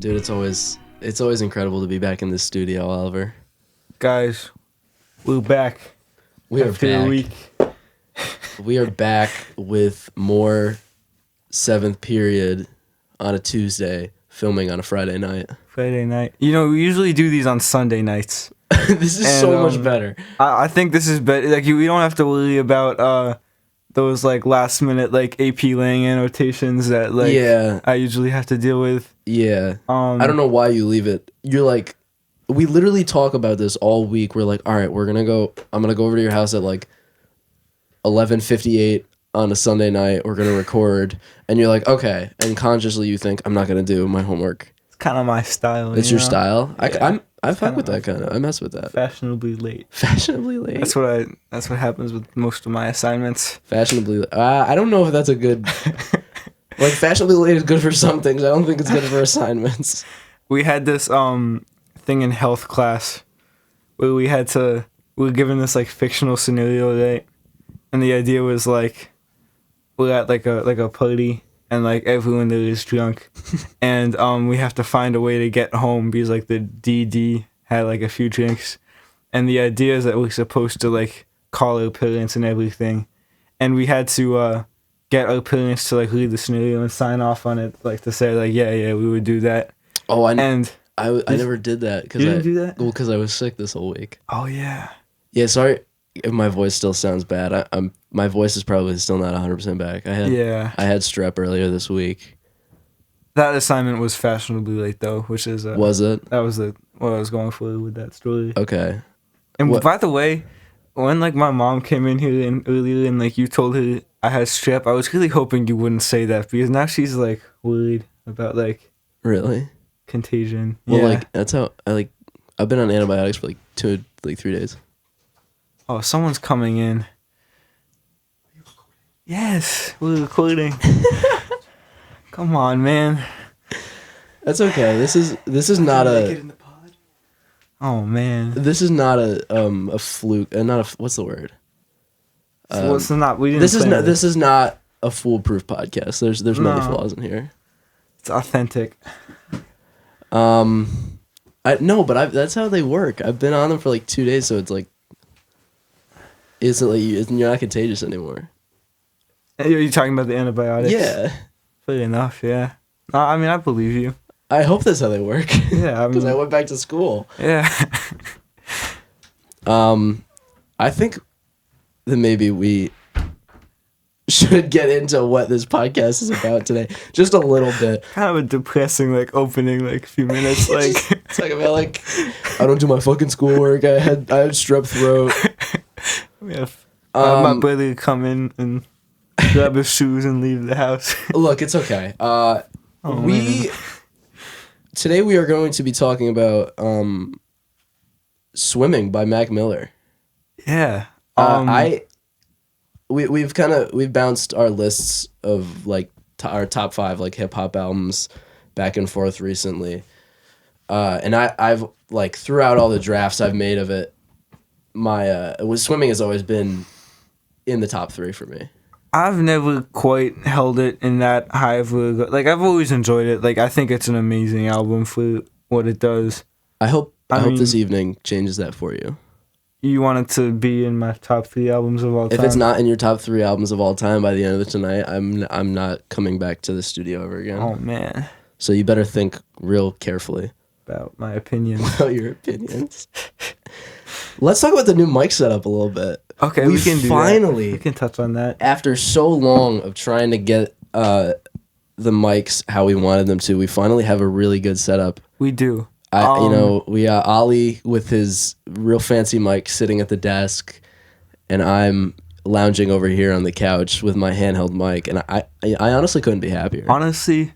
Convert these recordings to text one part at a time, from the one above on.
Dude, it's always incredible to be back in this studio, Oliver. Guys, we're back. We are After a back. week. We are back with more seventh period on a Tuesday, filming on a Friday night. Friday night. You know, we usually do these on Sunday nights. This is And, so much better. I think this is better. Like, we don't have to worry about those like last minute like AP Lang annotations that like Yeah. I usually have to deal with. Yeah. I I don't know why you leave it. You're like, we literally talk about this all week. We're like, all right, I'm going to go over to your house at like 11:58 on a Sunday night. We're going to record. And you're like, okay. And consciously you think, I'm not going to do my homework. It's kind of my style. It's you your know? style? Yeah. I fuck kinda with my that kind of. I mess with that. Fashionably late. Fashionably late. That's what happens with most of my assignments. Fashionably. I don't know if that's a good. Like, fashionably late is good for some things. I don't think it's good for assignments. We had this thing in health class where we were given this like fictional scenario, right? And the idea was like we're at like a party and like everyone there is drunk, and we have to find a way to get home because like the DD had like a few drinks, and the idea is that we're supposed to like call our parents and everything, and we had to get our parents to like read the scenario and sign off on it, like to say like yeah we would do that. Oh, And I never did that. you didn't do that? Well, because I was sick this whole week. Oh yeah. Yeah, sorry if my voice still sounds bad. My voice is probably still not 100% back. I had strep earlier this week. That assignment was fashionably late though, which is Was it? that was what I was going for with that story. Okay. And What- by the way, when like my mom came in here earlier and like you told her I had strep, I was really hoping you wouldn't say that because now she's like worried about like Really? contagion. Well, Yeah. like that's how I've been on antibiotics for like 3 days. Oh, someone's coming in. Yes, we're recording. Come on, man. That's okay. This is not a Oh man. this is not a fluke. Not a what's the word? So it's not. We didn't. This is plan not this is not a foolproof podcast. There's many No. flaws in here. It's authentic. That's how they work. I've been on them for like 2 days, so it's like you're not contagious anymore. Are you talking about the antibiotics? Yeah, Fair enough. Yeah. No, I mean, I believe you. I hope that's how they work. Yeah. I Because I mean, went back to school. yeah. I think that maybe we should get into what this podcast is about today, just a little bit. Kind of a depressing like opening like few minutes like. Talk about like I don't do my fucking schoolwork. I had strep throat. We have my brother come in and grab his shoes and leave the house. Look, it's okay. Man. Today we are going to be talking about Swimming by Mac Miller. Yeah. We've bounced our lists of like our top 5 like hip hop albums back and forth recently, and I've like throughout all the drafts I've made of it, my Swimming has always been in the top 3 for me. I've never quite held it in that high of a like. I've always enjoyed it. Like I think it's an amazing album for what it does. I hope I mean- this evening changes that for you. You want it to be in my top 3 albums of all time. If it's not in your top 3 albums of all time by the end of tonight, I'm not coming back to the studio ever again. Oh man. So you better think real carefully About my opinion. about your opinions. Let's talk about the new mic setup a little bit. Okay, We we can do finally- that. We can touch on that. After so long of trying to get the mics how we wanted them to, we finally have a really good setup. We do. We got Ollie with his real fancy mic sitting at the desk, and I'm lounging over here on the couch with my handheld mic, and I honestly couldn't be happier. Honestly,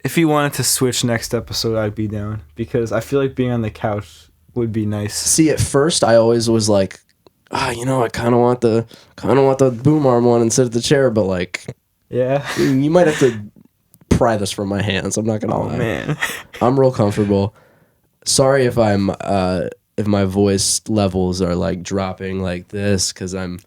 if you wanted to switch next episode, I'd be down because I feel like being on the couch would be nice. See, at first I always was like, I kind of want the boom arm one and sit at the chair, but like, Yeah. you might have to pry this from my hands. I'm not gonna Oh lie. man. I'm real comfortable. Sorry if if my voice levels are like dropping like this, because I'm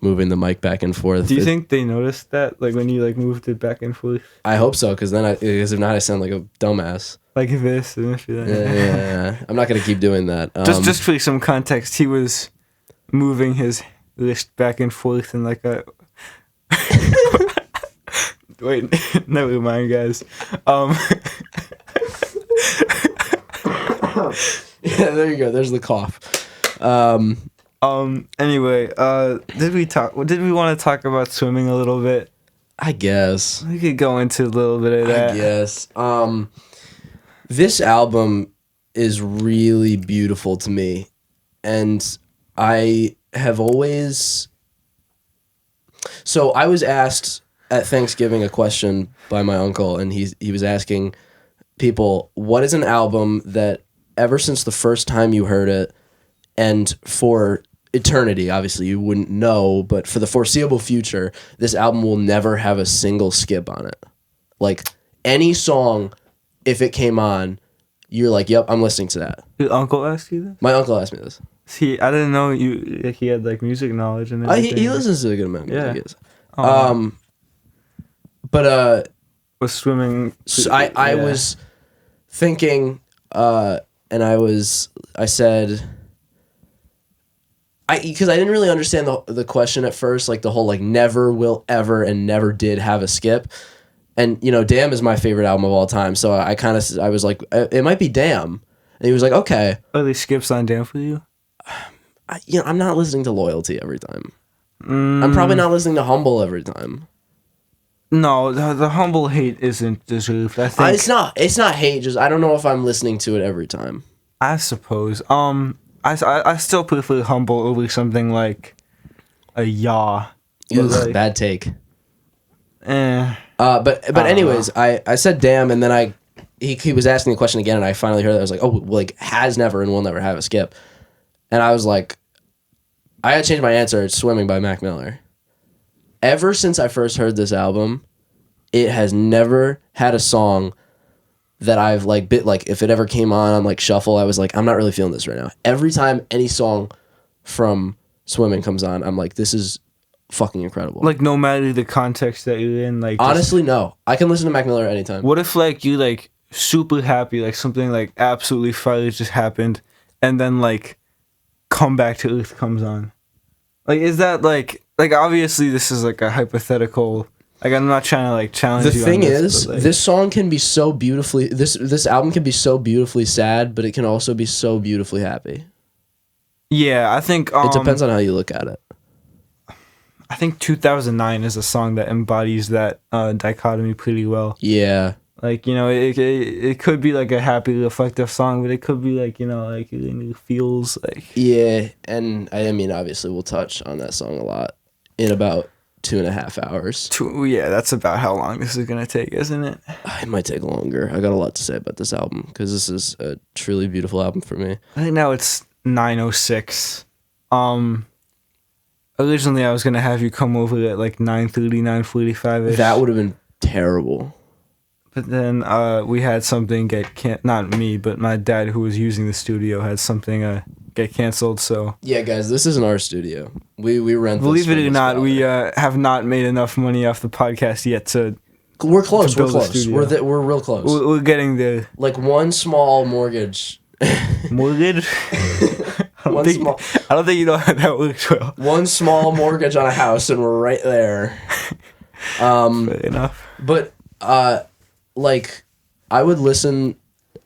moving the mic back and forth. Do you think they noticed that, like when you like moved it back and forth, I hope so, because if not, I sound like a dumbass. like this and if that? Yeah. I'm not gonna keep doing that. Just for some context, he was moving his wrist back and forth in like a. Wait, never mind, guys. Yeah, there you go. There's the cough. Anyway, did we want to talk about swimming a little bit? I guess. We could go into a little bit of that. I guess. This album is really beautiful to me, and I have always. So I was asked at Thanksgiving a question by my uncle, and he was asking people, what is an album that ever since the first time you heard it, and for eternity, obviously you wouldn't know, but for the foreseeable future, this album will never have a single skip on it. Like any song, if it came on, you're like, yep, I'm listening to that. Your uncle asked you that? My uncle asked me this. See, I didn't know he had like music knowledge and everything. He listens to a good amount of music. Yeah. Yes. Oh, But was swimming. so I was thinking, and I said, because I didn't really understand the question at first, like the whole like never will ever and never did have a skip, and you know, Damn is my favorite album of all time, so I was like, it might be Damn, and he was like, okay. Are they skips on Damn for you? I'm not listening to Loyalty every time. I'm probably not listening to Humble every time. No, the Humble hate isn't deserved. I think It's not hate. Just I don't know if I'm listening to it every time. I suppose. I still prefer Humble over something like a Yaw. Ugh, bad take. But But anyways, I said Damn, and then he was asking the question again, and I finally heard that. I was like, oh, like has never and will never have a skip, and I was like, I had to change my answer. It's Swimming by Mac Miller. Ever since I first heard this album, it has never had a song that I've like if it ever came on like shuffle, I was like, I'm not really feeling this right now. Every time any song from Swimming comes on, I'm like, this is fucking incredible. like no matter the context that you're in, like honestly, no, I can listen to Mac Miller anytime. what if like you like super happy, like something like absolutely fire just happened, and then like Come Back to Earth comes on? Like, is that like obviously this is like a hypothetical. Like, I'm not trying to like challenge The you. thing on is, like, this song can be so beautifully. This album can be so beautifully sad, but it can also be so beautifully happy. yeah, I think It depends on how you look at it. I think 2009 is a song that embodies that dichotomy pretty well. Yeah, Like, you know, it could be like a happy, reflective song, but it could be like, you know, like it feels like. yeah, and I mean, obviously, we'll touch on that song a lot in about 2.5 hours. Yeah, that's about how long this is gonna take, isn't it? It might take longer. I got a lot to say about this album because this is a truly beautiful album for me. I think now it's 9:06. Originally I was gonna have you come over at like 9:30, 9:45ish. That would have been terrible. But then we had something not me, but my dad who was using the studio had something get canceled. So Yeah, guys, this isn't our studio. We rent. believe it or not, we have not made enough money off the podcast yet to. We're close. to We're build a close. studio. We're real close. We're getting there. Like one small mortgage. Mortgage? I don't think you know how that works well. One small mortgage on a house, and we're right there. Fair enough. But like, I would listen.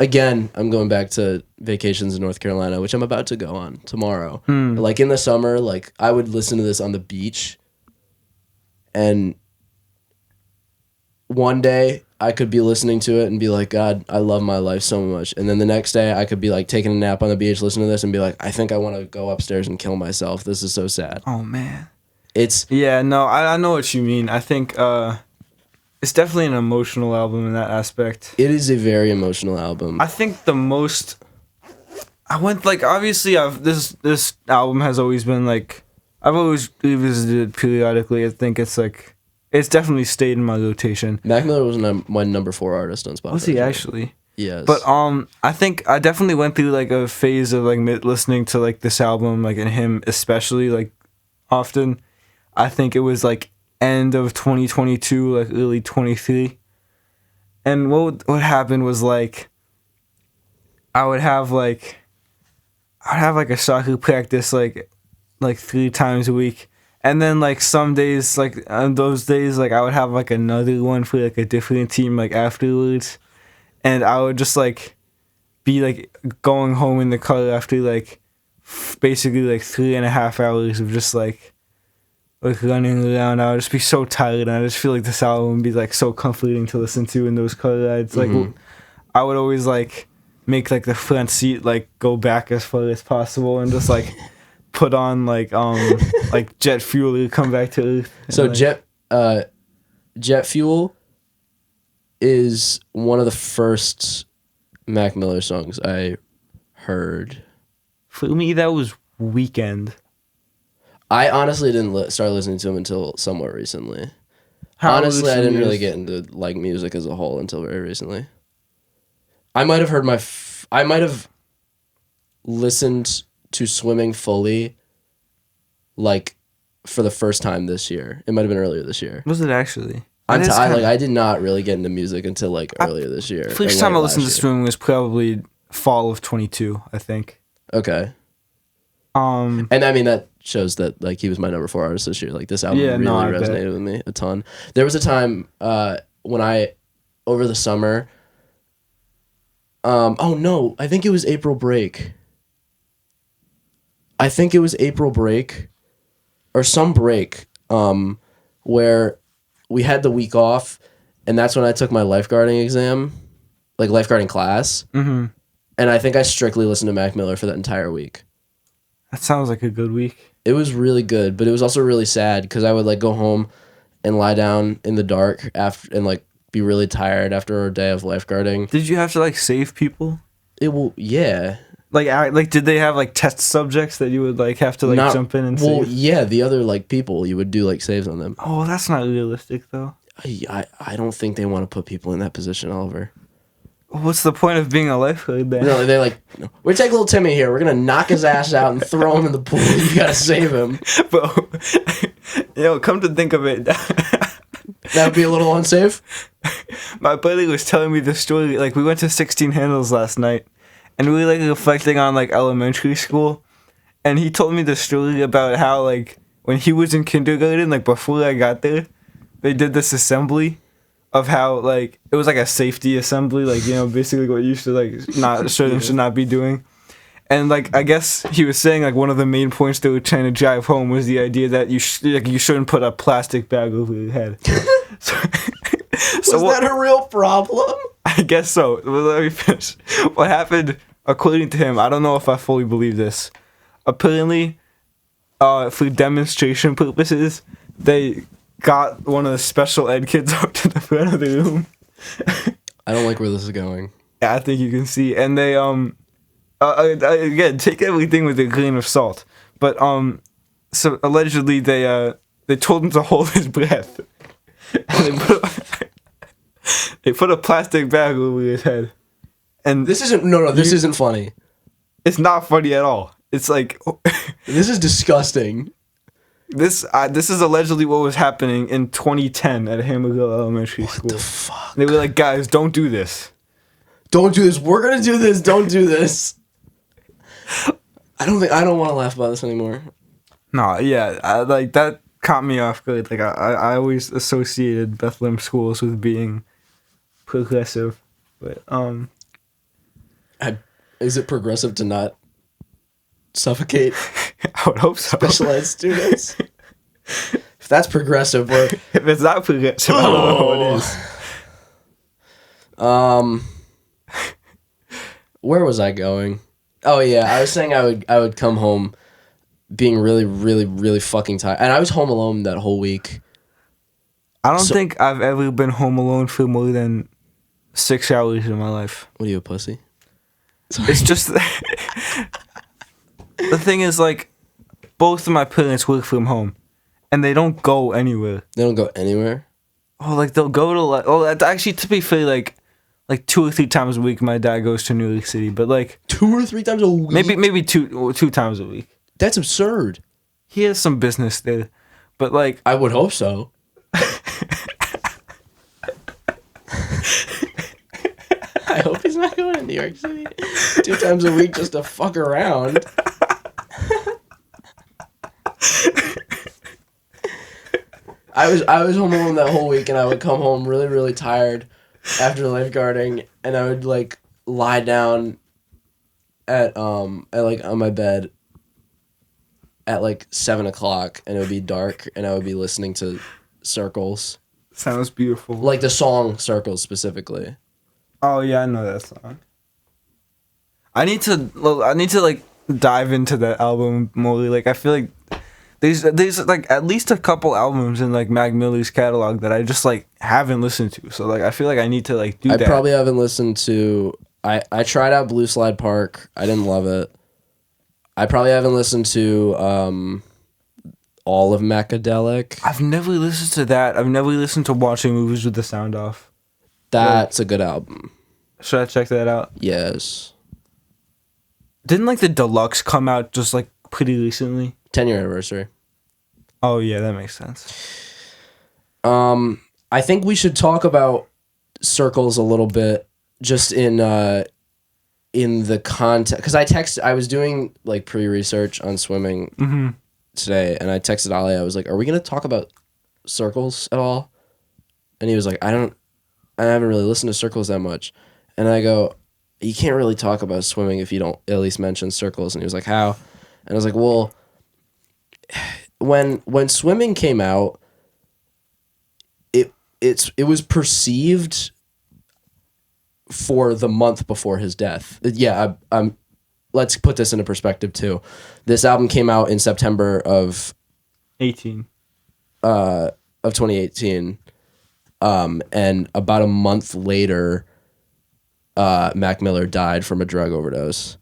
Again, I'm going back to vacations in North Carolina, which I'm about to go on tomorrow. Like in the summer, like I would listen to this on the beach, and one day I could be listening to it and be like, God, I love my life so much. And then the next day I could be like taking a nap on the beach, listening to this and be like, I think I want to go upstairs and kill myself. This is so sad. Oh man. I know what you mean. I think it's definitely an emotional album in that aspect. It is a very emotional album. I think the most I went like obviously this album has always been like I've always revisited it periodically. I think it's definitely stayed in my rotation. Mac Miller was my number 4 artist on Spotify. Was he actually? Yes. But I think I definitely went through like a phase of like listening to like this album like and him especially like often. I think it was like end of 2022, like early 23. And what happened was like I would have like a soccer practice like 3 times a week. And then like some days, like on those days, like I would have like another one for like a different team like afterwards. And I would just like be like going home in the car after like basically like 3.5 hours of just like running around. I would just be so tired, and I just feel like this album would be like so comforting to listen to in those car rides. Like I would always like make like the front seat like go back as far as possible and just like put on like Jet Fuel to come back to Earth. So like, Jet Fuel is one of the first Mac Miller songs I heard. For me, that was Weekend. I honestly didn't start listening to him until somewhat recently. Honestly, I didn't really get into like music as a whole until very recently. I might have heard I might have listened to Swimming fully, like, for the first time this year. It might have been earlier this year. Was it actually? I did not really get into music until like earlier this year. First time I listened to Swimming was probably fall of 22, I think. Okay. And I mean that shows that like he was my number 4 artist this year. Like this album really resonated with me a ton. There was a time when I over the summer. Oh no, I think it was April break. Or some break, where we had the week off, and that's when I took my lifeguarding exam, like lifeguarding class. Mm-hmm. And I think I strictly listened to Mac Miller for that entire week. That sounds like a good week. It was really good, but it was also really sad because I would like go home and lie down in the dark after and like be really tired after a day of lifeguarding. Did you have to like save people? Yeah. Like did they have like test subjects that you would like have to like jump in and save? Well, yeah, the other like people you would do like saves on them. Oh, that's not realistic though. I don't think they want to put people in that position, Oliver. What's the point of being a lifeguard then? No, they're like, we take little Timmy here. We're gonna knock his ass out and throw him in the pool. You gotta save him. But come to think of it, that would be a little unsafe. My buddy was telling me the story. Like we went to 16 Handles last night, and we were like reflecting on like elementary school, and he told me the story about how like when he was in kindergarten, like before I got there, they did this assembly of how like it was like a safety assembly, like you know basically what you should like not should not be doing. And like I guess he was saying like one of the main points they were trying to drive home was the idea that you shouldn't put a plastic bag over your head. Was that a real problem? I guess so. Well, let me finish. What happened, according to him, I don't know if I fully believe this. Apparently, for demonstration purposes, they got one of the special ed kids up to the front of the room. I don't like where this is going. Yeah, I think you can see. And they again, take everything with a grain of salt. But so allegedly they told him to hold his breath. And they put a plastic bag over his head. And this isn't isn't funny. It's not funny at all. It's like this is disgusting. This is allegedly what was happening in 2010 at Hammerville Elementary School. What the fuck? They were like, guys, don't do this. Don't do this. We're gonna do this. Don't do this. I don't want to laugh about this anymore. No, yeah, like that caught me off guard. Like I always associated Bethlehem schools with being progressive, but is it progressive to not suffocate? I would hope so. Special ed students. If that's progressive, if it's not progressive, I don't know what is. Where was I going? Oh yeah, I was saying I would come home being really, really, really fucking tired, and I was home alone that whole week. I don't think I've ever been home alone for more than 6 hours in my life. What are you, a pussy? Sorry. It's just the thing is, like, both of my parents work from home, and they don't go anywhere. They don't go anywhere? Oh, like, they'll go to, like... Oh, actually, to be fair, like 2 or 3 times a week, my dad goes to New York City, but, like... 2 or 3 times a week? Maybe two times a week. That's absurd. He has some business there. but like I would hope so. I hope he's not going to New York City 2 times a week just to fuck around. I was home alone that whole week, and I would come home really, really tired after lifeguarding, and I would like lie down at like on my bed at like 7:00, and it would be dark, and I would be listening to Circles, sounds beautiful. like the song Circles specifically. Oh yeah, I know that song. I need to like dive into that album more. Like I feel like there's like at least a couple albums in like Mac Miller's catalog that I just like haven't listened to. So like I feel like I need to like do I that. probably haven't listened to. I tried out Blue Slide Park. I didn't love it. I probably haven't listened to all of Macadelic. I've never listened to that. I've never listened to Watching Movies with the Sound Off. That's a good album. Should I check that out? Yes. Didn't like the deluxe come out just like pretty recently? 10-year anniversary. Oh yeah, that makes sense. I think we should talk about Circles a little bit, just in the context, because I was doing like pre-research on swimming today, and I texted Ali. I was like, "Are we gonna talk about Circles at all?" And he was like, "I haven't really listened to Circles that much," and I go, "You can't really talk about swimming if you don't at least mention Circles." And he was like, "How?" And I was like, "Well, when swimming came out, it was perceived for the month before his death." Yeah, I'm. Let's put this into perspective too. This album came out in September of 2018, and about a month later, Mac Miller died from a drug overdose.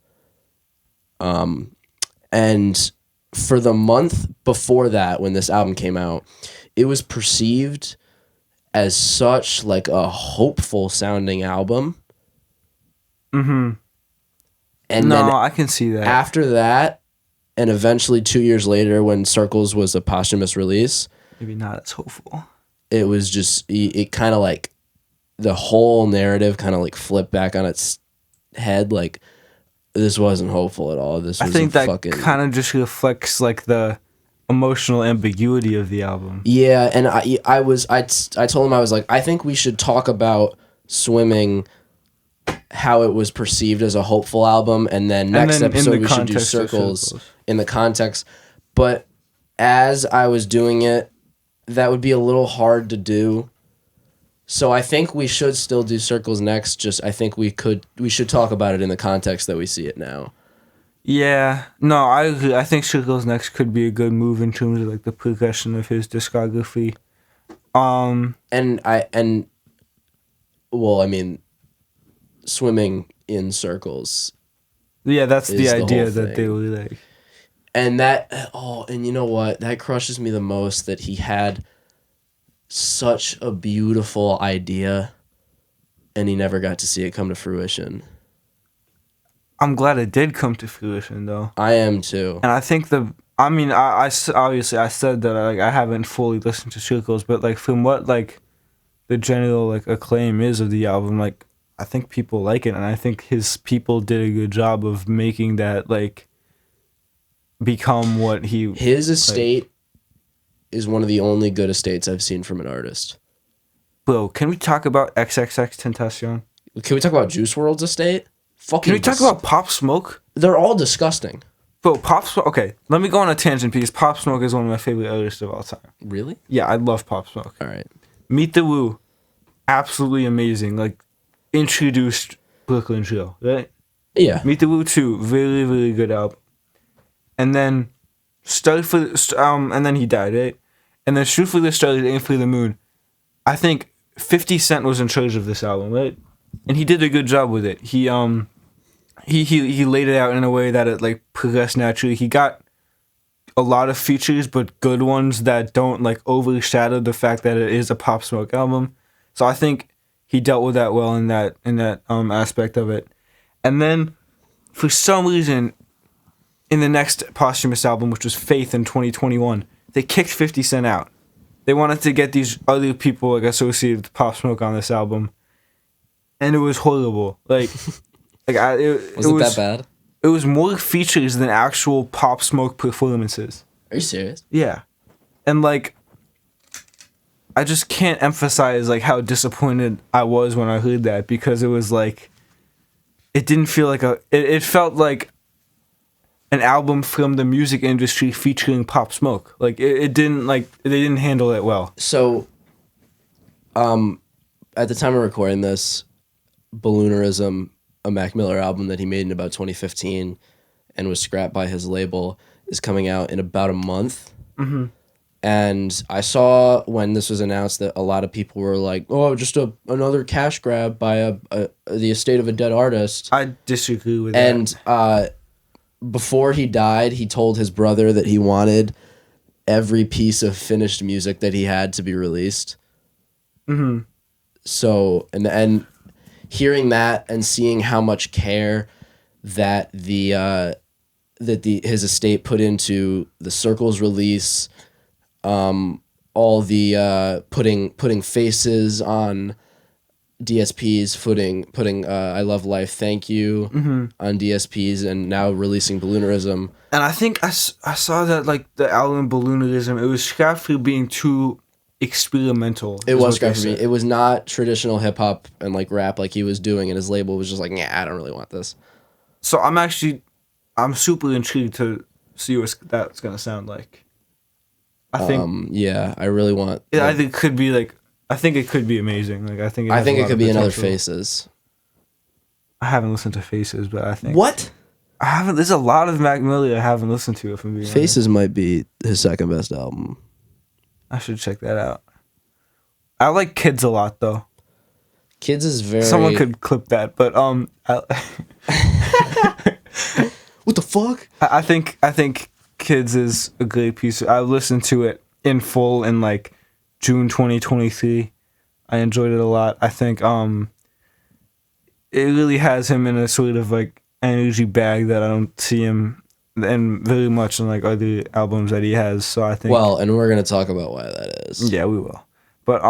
And for the month before that, when this album came out, it was perceived as such like a hopeful sounding album. Mm-hmm. And no, then I can see that. after that, and eventually 2 years later, when Circles was a posthumous release, Maybe not as hopeful. it was just, it kind of like, the whole narrative kind of like flipped back on its head. Like, this wasn't hopeful at all. This was I think that fucking... kind of just reflects like the emotional ambiguity of the album. Yeah, and I told him, I was like, I think we should talk about Swimming, how it was perceived as a hopeful album, and then next episode we should do Circles in the context. But as I was doing it, that would be a little hard to do. So I think we should still do Circles next. Just I think we should talk about it in the context that we see it now. Yeah, no, I agree. I think Circles Next could be a good move in terms of like the progression of his discography. Well, I mean, Swimming in Circles. Yeah, that's the idea whole that thing. they really like. And and you know what? That crushes me the most, that he had such a beautiful idea and he never got to see it come to fruition. I'm glad it did come to fruition though. I am too. And I think I obviously I said that like I haven't fully listened to Circles, but like from what like the general like acclaim is of the album, like I think people like it, and I think his people did a good job of making that like become what he... His estate is one of the only good estates I've seen from an artist. Bro, can we talk about XXXTentacion? Can we talk about Juice WRLD's estate? Can we talk about Pop Smoke? They're all disgusting. Bro, Pop Smoke... Okay, let me go on a tangent because Pop Smoke is one of my favorite artists of all time. Really? Yeah, I love Pop Smoke. All right. Meet the Woo, absolutely amazing. Like, introduced Brooklyn Drill, right? Yeah. Meet the Woo 2, really, really good album. And then and then he died, right? And then Shoot for the Stars, Aim for the Moon. I think 50 Cent was in charge of this album, right? And he did a good job with it. He laid it out in a way that it like progressed naturally. He got a lot of features, but good ones that don't like overshadow the fact that it is a Pop Smoke album. So I think he dealt with that well in that aspect of it. And then for some reason, in the next posthumous album, which was Faith in 2021, they kicked 50 Cent out. They wanted to get these other people like associated with Pop Smoke on this album, and it was horrible. Like, it Was it that bad? It was more features than actual Pop Smoke performances. Are you serious? Yeah, and like, I just can't emphasize like how disappointed I was when I heard that, because it was like, it didn't feel like it felt like an album from the music industry featuring Pop Smoke. Like it didn't, like, they didn't handle it well. So, at the time of recording this, Balloonerism, a Mac Miller album that he made in about 2015 and was scrapped by his label, is coming out in about a month. Mm-hmm. And I saw when this was announced that a lot of people were like, "Oh, just another cash grab by the estate of a dead artist." I disagree with and, that. before he died, he told his brother that he wanted every piece of finished music that he had to be released. Mm-hmm. So, and hearing that and seeing how much care that his estate put into the Circles release, all the putting faces on DSPs, putting I Love Life, Thank You on DSPs, and now releasing Balloonerism. And I think I saw that, like, the album Balloonerism, it was scrapped for being too experimental. It was scrapped for me. It was not traditional hip hop and like rap like he was doing, and his label was just like, "Yeah, I don't really want this." So I'm super intrigued to see what that's gonna sound like. I think yeah, I really want. I think it could be like. I think it could be amazing. Like I think it could be another Faces. I haven't listened to Faces, but I think what I haven't. There's a lot of Mac Miller I haven't listened to. If I'm being Faces honest. might be his second best album. I should check that out. I like Kids a lot though. Kids is very. Someone could clip that, but what the fuck? I think Kids is a great piece. I listened to it in full in like June 2023. I enjoyed it a lot. I think it really has him in a sort of like energy bag that I don't see him in very much in like other albums that he has. So I think. Well, and we're gonna talk about why that is. Yeah, we will. But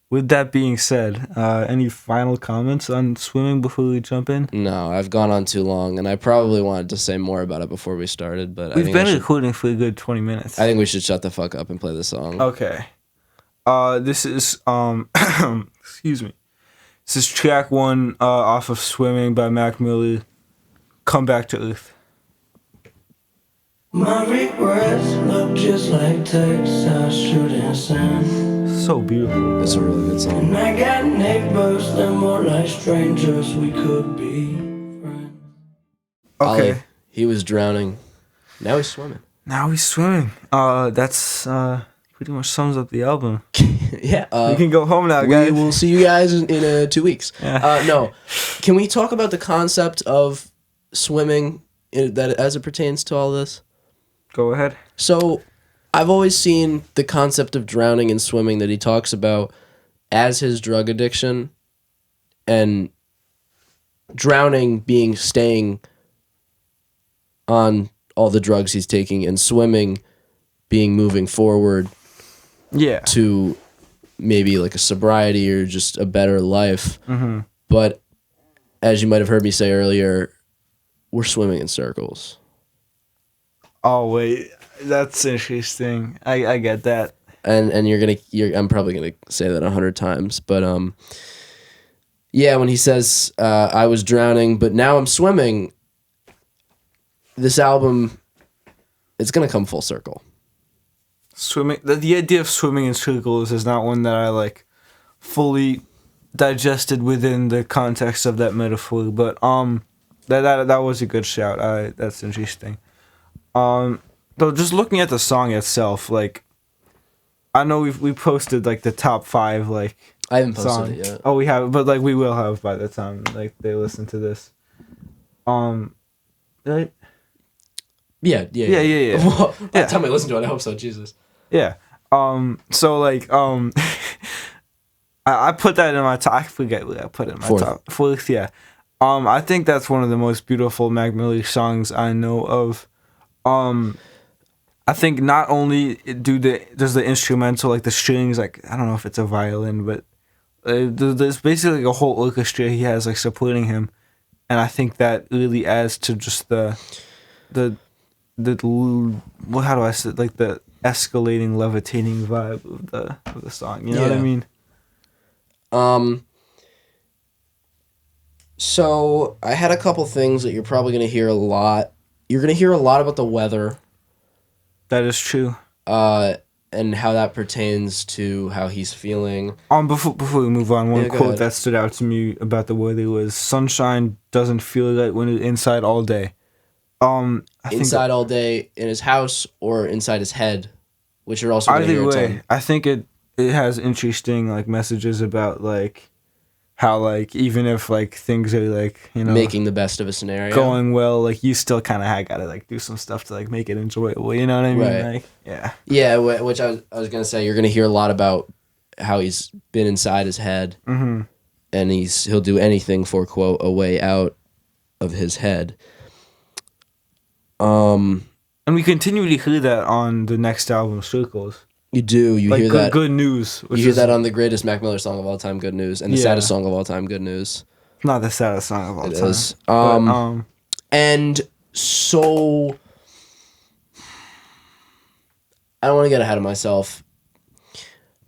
with that being said, any final comments on Swimming before we jump in? No, I've gone on too long, and I probably wanted to say more about it before we started, but we've been recording for a good 20 minutes. I think we should shut the fuck up and play the song. Okay. This is excuse me. This is track 1 off of Swimming by Mac Miller. Come Back to Earth. My regrets look just like Texas shooting sand. So beautiful. It's a really good song. And I got neighbors, they're more like strangers. We could be friends. Okay. Ollie, he was drowning. Now he's swimming. Now he's swimming. That's pretty much sums up the album. Yeah. You can go home now, guys. We will see you guys in 2 weeks. Yeah. No. Can we talk about the concept of swimming that as it pertains to all this? Go ahead. So, I've always seen the concept of drowning and swimming that he talks about as his drug addiction, and drowning being staying on all the drugs he's taking, and swimming being moving forward Yeah. to maybe like a sobriety or just a better life. Mm-hmm. But as you might have heard me say earlier, we're swimming in circles. Oh wait, that's interesting. I get that. And I'm probably gonna say that 100 times, but yeah, when he says I was drowning but now I'm swimming, this album, it's gonna come full circle. Swimming. The idea of swimming in circles is not one that I like fully digested within the context of that metaphor, but that was a good shout. That's interesting. Though just looking at the song itself, like, I know we posted like the top 5 like I haven't posted songs. it yet. Oh, we have, but like we will have by the time like they listen to this. Right? Yeah. Yeah. By the time I listen to it, I hope so. Jesus. Yeah. So like I put that in my top. I forget what I put in my Fourth. top. 4th, yeah. I think that's one of the most beautiful Mac Miller songs I know of. I think not only does the instrumental, like the strings, like I don't know if it's a violin, but there's basically like a whole orchestra he has like supporting him, and I think that really adds to just the well, how do I say, like the escalating, levitating vibe of the song. You know what I Yeah. mean? So I had a couple things that you're probably gonna hear a lot. You're gonna hear a lot about the weather, That is true. and how that pertains to how he's feeling. Before we move on, one Yeah, go quote ahead. that stood out to me about the weather was "Sunshine doesn't feel right when it's inside all day." I think Inside all day in his house or inside his head, which you're also gonna either hear a way, ton. I think it has interesting like messages about like how like even if like things are like Making the best of a scenario. going well, like you still kind of gotta like do some stuff to like make it enjoyable. You know what I mean? Right. Like yeah. Yeah, which I was gonna say, you're gonna hear a lot about how he's been inside his head, Mm-hmm. and he'll do anything for quote a way out of his head. And we continue to hear that on the next album, Circles. You do. You Like hear good, that. good news. You hear that on the greatest Mac Miller song of all time, "Good News," and the Yeah. saddest song of all time, "Good News." not the saddest song of all It time. is. But, And so I don't want to get ahead of myself,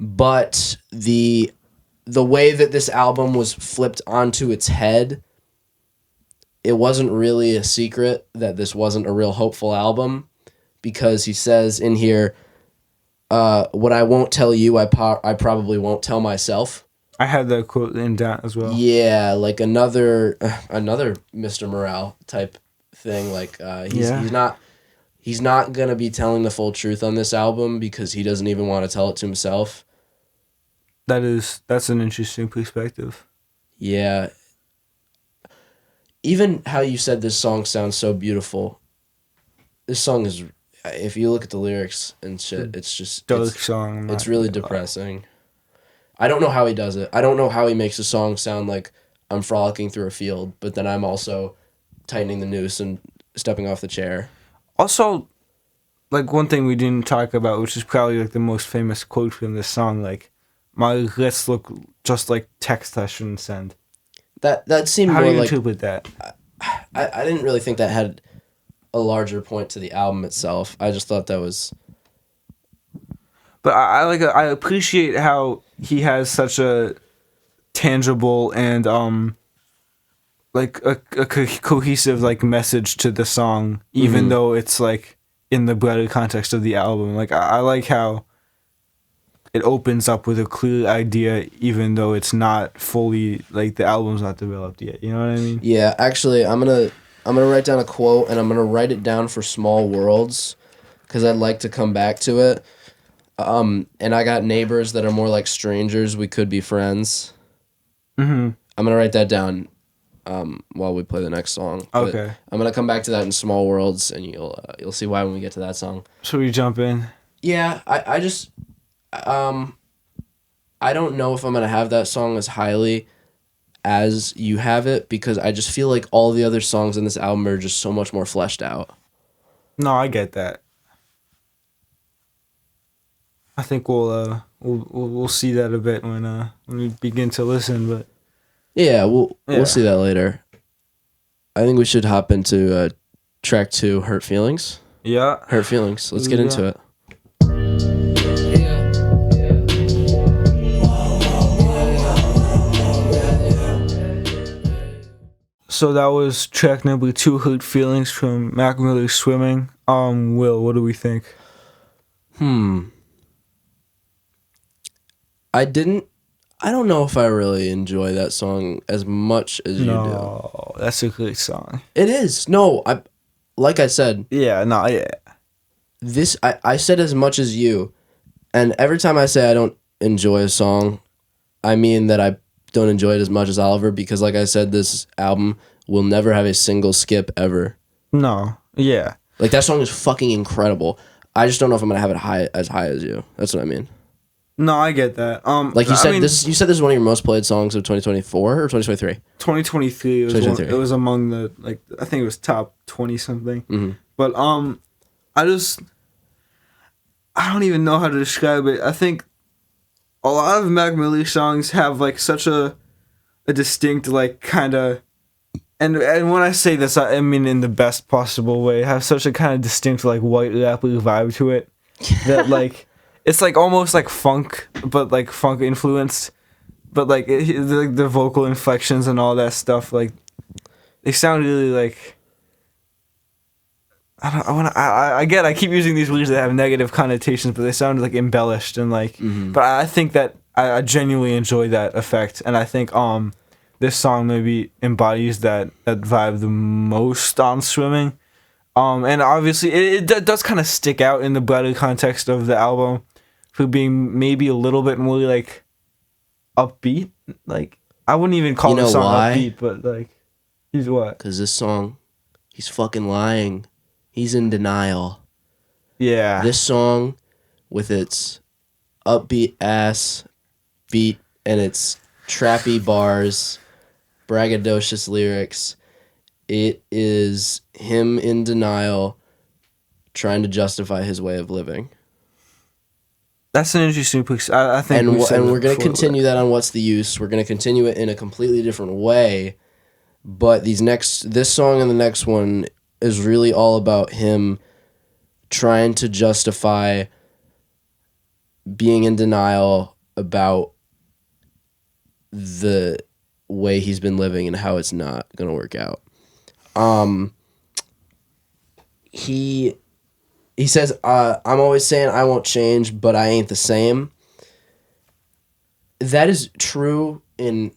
but the way that this album was flipped onto its head, it wasn't really a secret that this wasn't a real hopeful album, because he says in here, what I won't tell you, I probably won't tell myself. I had that quote in down as well. Yeah, like another Mr. Morale type thing. Like he's not gonna be telling the full truth on this album because he doesn't even want to tell it to himself. That's an interesting perspective. Yeah. Even how you said this song sounds so beautiful. This song is, if you look at the lyrics and shit, it's just Dark song. I'm it's not really gonna lie. depressing. I don't know how he does it. I don't know how he makes a song sound like I'm frolicking through a field, but then I'm also tightening the noose and stepping off the chair. Also, like one thing we didn't talk about, which is probably like the most famous quote from this song, like "My regrets look just like text I shouldn't send." That seemed How do more you like interpret that? I didn't really think that had a larger point to the album itself. I just thought that was But I appreciate how he has such a tangible and like a cohesive like message to the song, even though it's like in the broader context of the album. Like I like how it opens up with a clear idea, even though it's not fully like the album's not developed yet. You know what I mean? Yeah, actually, I'm gonna write down a quote, and I'm gonna write it down for Small Worlds, because I'd like to come back to it. And I got neighbors that are more like strangers. We could be friends. Mm-hmm. I'm gonna write that down while we play the next song. But Okay. I'm gonna come back to that in Small Worlds, and you'll see why when we get to that song. Should we jump in? Yeah, I just I don't know if I'm gonna have that song as highly as you have it, because I just feel like all the other songs in this album are just so much more fleshed out. No, I get that. I think we'll see that a bit when we begin to listen, but Yeah, we'll Yeah. see that later. I think we should hop into track 2, Hurt Feelings. yeah. Hurt Feelings. Let's get Yeah. into it. So that was track number 2, Hurt Feelings from Mac Miller's Swimming. Will, what do we think? I don't know if I really enjoy that song as much as you do. No, that's a great song. It is. No, like I said, Yeah, no, yeah. I said as much as you, and every time I say I don't enjoy a song, I mean that I don't enjoy it as much as Oliver, because like I said, this album will never have a single skip ever. No, yeah. Like, that song is fucking incredible. I just don't know if I'm gonna have it as high as you. That's what I mean. No, I get that. Like you I said, mean, you said this is one of your most played songs of 2024 or 2023. 2023 was 2023. it was among the like I think it was top 20 something. Mhm. But I just I don't even know how to describe it. I think a lot of Mac Miller songs have like such a distinct like kind of, and when I say this, I mean in the best possible way. Have such a kind of distinct like white rapper vibe to it that like it's like almost like funk, but like funk influenced, but like the vocal inflections and all that stuff like they sound really like. I keep using these words that have negative connotations, but they sound like embellished and like. But I think that I genuinely enjoy that effect, and I think this song maybe embodies that vibe the most on Swimming, and obviously it does kind of stick out in the broader context of the album, for being maybe a little bit more like upbeat. Like I wouldn't even call the song why? upbeat, but like he's what? Because this song, he's fucking lying. He's in denial. Yeah. This song, with its upbeat ass beat and its trappy bars, braggadocious lyrics, it is him in denial, trying to justify his way of living. That's an interesting piece. I think, And we said we're it going to before, continue that on What's the Use. We're going to continue it in a completely different way. But this song and the next one is really all about him trying to justify being in denial about the way he's been living and how it's not going to work out. He says, I'm always saying I won't change, but I ain't the same. That is true in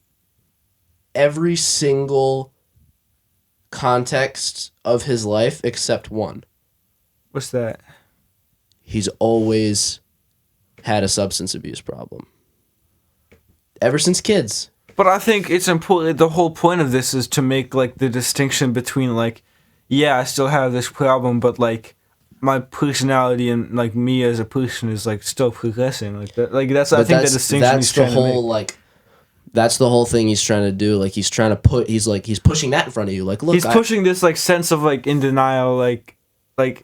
every single context of his life except one. What's that? He's always had a substance abuse problem. Ever since kids. But I think it's important. The whole point of this is to make like the distinction between like, yeah, I still have this problem, but like my personality and like me as a person is like still progressing. Like that. Like that's. But I think the distinction he's trying to make. That's the whole like. That's the whole thing he's trying to do. Like he's trying to put. He's pushing that in front of you. Like look. He's pushing this like sense of like in denial. Like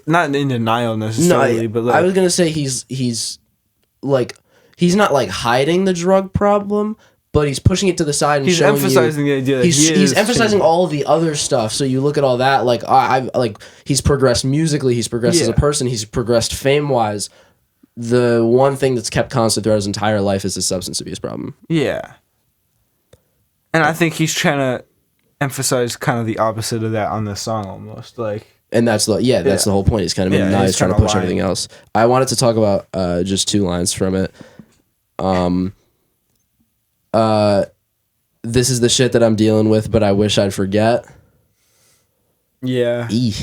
not in denial necessarily, but like I was gonna say he's like he's not like hiding the drug problem. But he's pushing it to the side and he's emphasizing the idea that he's emphasizing all the other stuff. So you look at all that, like he's progressed musically, he's progressed as a person, he's progressed fame wise. The one thing that's kept constant throughout his entire life is his substance abuse problem. Yeah. And I think he's trying to emphasize kind of the opposite of that on this song almost. Like and that's the whole point. He's kind of now he's trying to push everything else. I wanted to talk about just 2 lines from it. This is the shit that I'm dealing with, but I wish I'd forget. Yeah. Eek.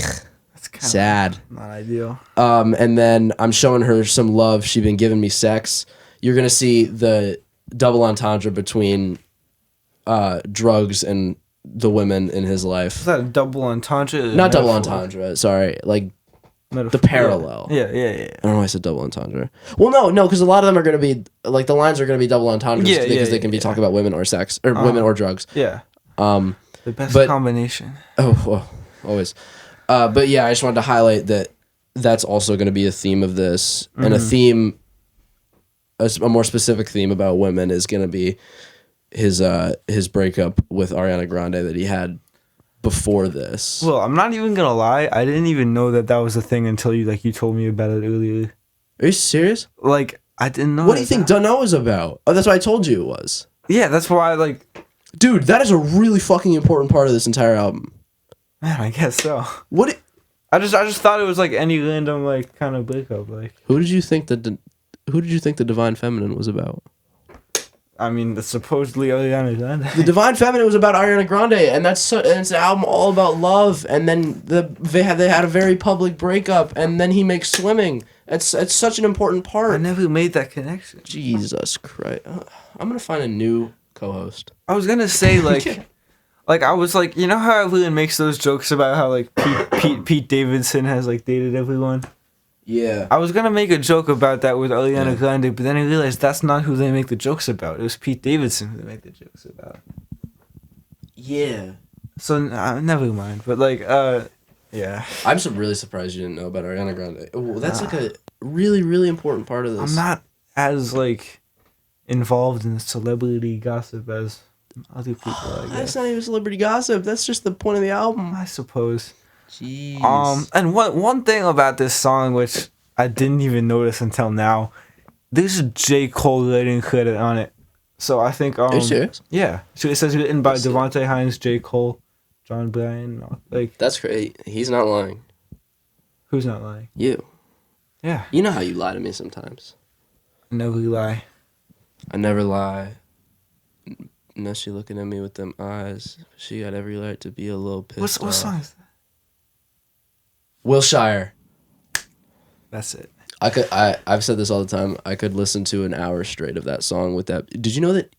That's kind of sad. Not ideal. And then I'm showing her some love. She been giving me sex. You're going to see the double entendre between drugs and the women in his life. Is that a double entendre? Not double entendre. Sorry. Like the parallel. Yeah. I don't know why I said double entendre. Well, no, because a lot of them are going to be, like, the lines are going to be double entendres because they can be talking about women or sex, or women or drugs. Yeah. The best combination. Oh, always. But yeah, I just wanted to highlight that that's also going to be a theme of this, and a theme, a more specific theme about women is going to be his breakup with Ariana Grande that he had before this. Well, I'm not even gonna lie. I didn't even know that was a thing until you told me about it earlier. Are you serious? Like, I didn't know. What do you think Dunno is about? Oh, that's what I told you it was. Yeah, that's why dude, that is a really fucking important part of this entire album. Man, I guess so. I just thought it was like any random kind of breakup. Who did you think the Divine Feminine was about? I mean, the supposedly Ariana Grande. The Divine Feminine was about Ariana Grande, and it's an album all about love. And then they had a very public breakup, and then he makes Swimming. It's such an important part. I never made that connection. Jesus Christ! I'm gonna find a new co-host. I was gonna say I was you know how everyone makes those jokes about how Pete Davidson has dated everyone. Yeah. I was going to make a joke about that with Ariana Grande, but then I realized that's not who they make the jokes about. It was Pete Davidson who they make the jokes about. Yeah. So, never mind. But, yeah. I'm really surprised you didn't know about Ariana Grande. Oh, that's really, really important part of this. I'm not as like involved in celebrity gossip as other people, I That's guess. not even celebrity gossip. That's just the point of the album. I suppose. Jeez. And one thing about this song which I didn't even notice until now, there's a J. Cole writing credit on it. So I think Are you serious? yeah. So it says written by Let's see. Devontae Hines, J. Cole, John Bryan. Like, That's great. He's not lying. who's not lying? You. Yeah. You know how you lie to me sometimes. Never lie. I never lie. Unless she looking at me with them eyes. She got every right to be a little pissed What off. song is that? Wilshire. That's it. I've said this all the time. I could listen to an hour straight of that song with that. Did you know that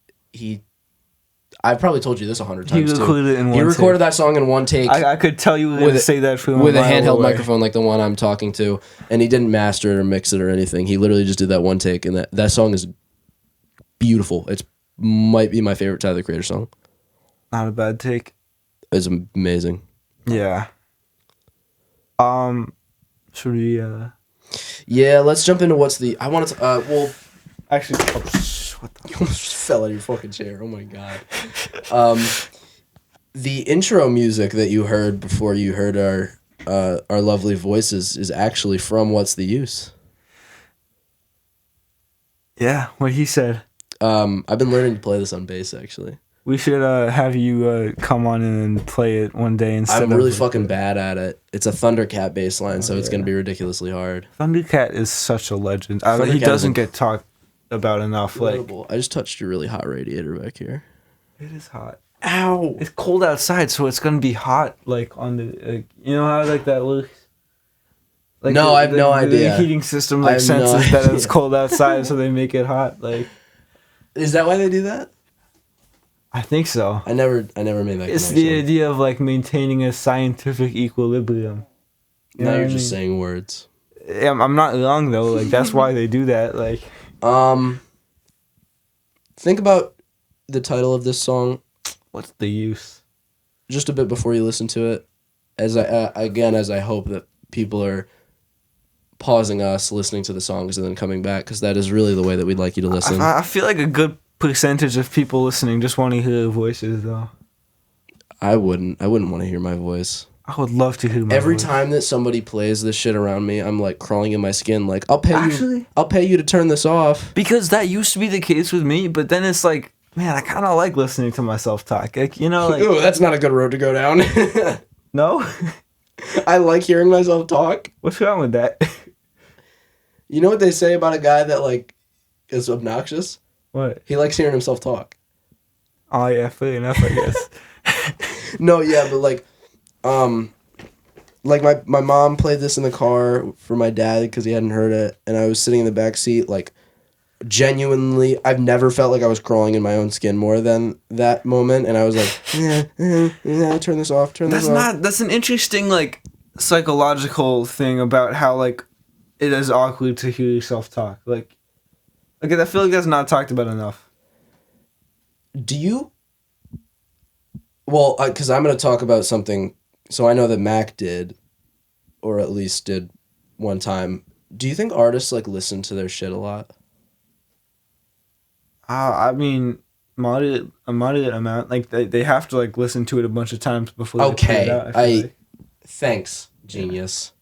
I've probably told you this 100 He times too. recorded it in He one recorded take. that song in one take I could tell you were With going to a- say that from with a mile handheld away. microphone like the one I'm talking to, and he didn't master it or mix it or anything. He literally just did that one take, and that song is beautiful. It's might be my favorite Tyler the Creator song. Not a bad take. It's amazing. Yeah. Should we Yeah, let's jump into what's the. I wanted to. Well, actually? Oh, what the? you almost fell out of your fucking chair. Oh my god. The intro music that you heard before you heard our lovely voices is actually from What's the Use. Yeah, what he said. I've been learning to play this on bass actually. We should have you come on in and play it one day instead. I'm of really like, fucking bad at it. It's a Thundercat bass line, so it's gonna be ridiculously hard. Thundercat is such a legend. He Thundercat doesn't is get talked about enough. Like, Incredible. I just touched your really hot radiator back here. it is hot. Ow! It's cold outside, so it's gonna be hot. Like on the, you know how like that looks. Like No, I have no the idea. heating system I like have no senses that it's idea. cold outside, so they make it hot. Like, Is that why they do that? I think so. I never made that It's connection. the idea of like maintaining a scientific equilibrium. You know Now what you're I just mean? saying words. I'm not wrong though. Like that's why they do that. Like, Think about the title of this song what's the use? just a bit before you listen to it. As I hope that people are pausing us, listening to the songs, and then coming back, because that is really the way that we'd like you to listen. I feel like a good percentage of people listening just want to hear their voices though. I wouldn't want to hear my voice. I would love to hear my Every voice. time that somebody plays this shit around me, I'm like crawling in my skin. Like, I'll pay Actually- you. I'll pay you to turn this off. Because that used to be the case with me, but then it's like, man, I kind of like listening to myself talk. Like, you know, like, Ooh, that's not a good road to go down. no? I like hearing myself talk. What's wrong with that? You know what they say about a guy that like is obnoxious? What? He likes hearing himself talk. Oh, yeah, fair enough, I guess. No, yeah, but like my mom played this in the car for my dad because he hadn't heard it, and I was sitting in the back seat, like, genuinely, I've never felt like I was crawling in my own skin more than that moment, and I was like, turn this off, That's an interesting, like, psychological thing about how, like, it is awkward to hear yourself talk. Like, I feel like that's not talked about enough. Do you? Well, because I'm going to talk about something. So I know that Mac did, or at least did one time. Do you think artists like listen to their shit a lot? I mean, a moderate amount. Like, they have to, like, listen to it a bunch of times before they put Okay, it out. I feel like. Thanks, genius.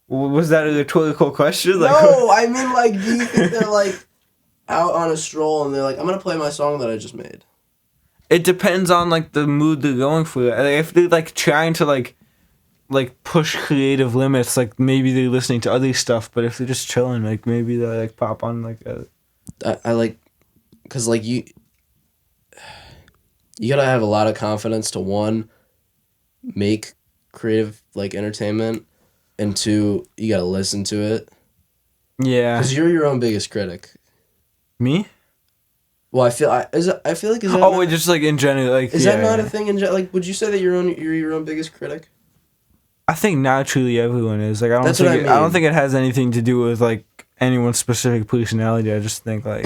Was that a rhetorical question? Like, No, I mean, like, do you think they're like out on a stroll and they're like, I'm gonna play my song that I just made? it depends on, like, the mood they're going for. Like, if they're, like, trying to, like push creative limits, like, maybe they're listening to other stuff. But if they're just chilling, like, maybe they like pop on, like, a... I like, cause like you gotta have a lot of confidence to one, make creative like entertainment, and two, you gotta listen to it. Yeah. Cause you're your own biggest critic. Me? Well, I feel like is that Oh, not, wait, just, like, in general, like... is yeah, that not yeah. a thing in like? Would you say that you're your own biggest critic? I think naturally everyone is. Like, I don't That's think what I I don't mean. think it has anything to do with, like, anyone's specific personality. I just think, like...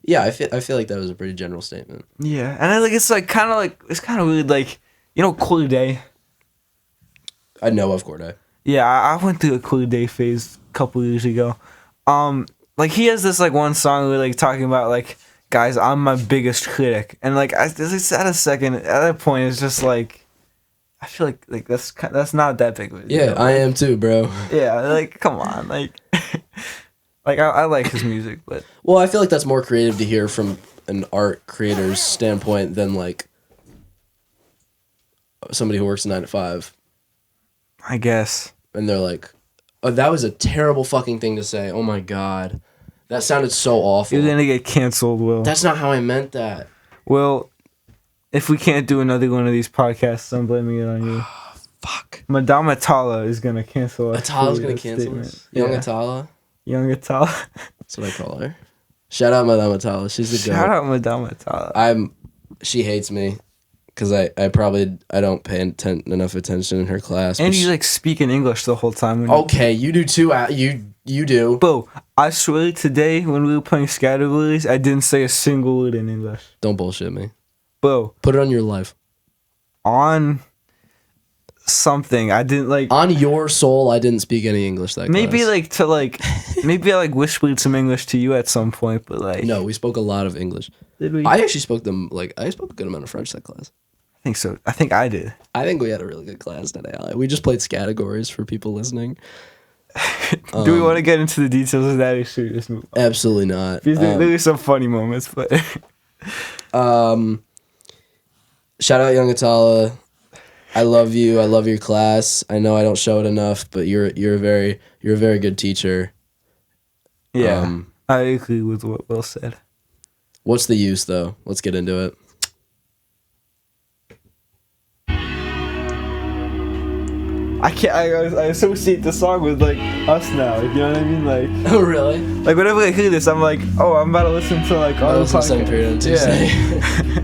Yeah, I feel like that was a pretty general statement. yeah. And I, like, it's, like, kind of weird, like, you know, Corday? I know of Corday. Yeah, I went through a Cool Day phase a couple years ago. Like he has this like one song where like talking about like, guys, I'm my biggest critic, and like it's at that point it's just like, I feel like that's not that big of a deal. Yeah, I am too, bro. Yeah, like come on, like like I like his music, but Well, I feel like that's more creative to hear from an art creator's standpoint than like somebody who works a 9 to 5 I guess. and they're like, "Oh, that was a terrible fucking thing to say. Oh my god, that sounded so awful." You're gonna get canceled, Will. That's not how I meant that. Well, if we can't do another one of these podcasts, I'm blaming it on you. Fuck. Madame Atala is gonna cancel us. Atala's for gonna that cancel statement. us. Young Yeah. Atala. Young Atala. That's what I call her. Shout out Madame Atala. She's the Shout goat. out Madame Atala. She hates me because I don't pay enough attention in her class. And but you like speak in English the whole time. When okay, you do too. You do. Bro, I swear today when we were playing Scattergories, I didn't say a single word in English. Don't bullshit me. Bro, Put it on your life. on something, I didn't like. On your soul, I didn't speak any English that Maybe class. like to like, maybe I like whispered some English to you at some point, but like. No, we spoke a lot of English. Did we? I actually spoke I spoke a good amount of French that class. I think so. I think I did. I think we had a really good class today. We just played categories for people listening. Do we want to get into the details of that, or should we just move on? Absolutely not. Because there were some funny moments, but Shout out Young Atala. I love you. I love your class. I know I don't show it enough, but you're a very good teacher. yeah, Um, I agree with what Will said. What's the use though? Let's get into it. I can't. I associate the song with like us now. You know what I mean? Like Oh really? whenever I hear this, I'm like, oh, I'm about to listen to like all the That was the same period on Tuesday. Yeah.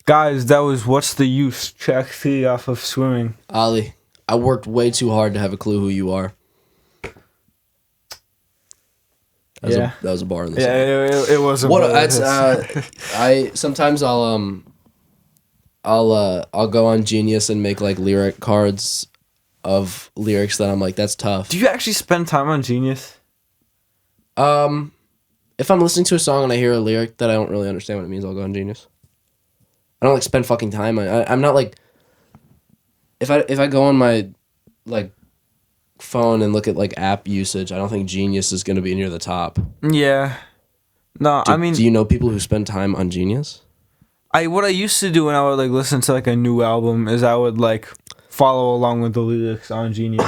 Guys, that was What's the Use, track 3 off of Swimming. Ali, I worked way too hard to have a clue who you are. That was a bar in the song. Yeah, it was a What? bonus. That's I sometimes I'll go on Genius and make like lyric cards of lyrics that I'm like, that's tough. Do you actually spend time on Genius? If I'm listening to a song and I hear a lyric that I don't really understand what it means, I'll go on Genius. I don't like spend fucking time on it. I'm not like if I go on my like phone and look at like app usage, I don't think Genius is gonna be near the top. Yeah. No, I mean, do you know people who spend time on Genius? what I used to do when I would like listen to like a new album is I would like follow along with the lyrics on Genius,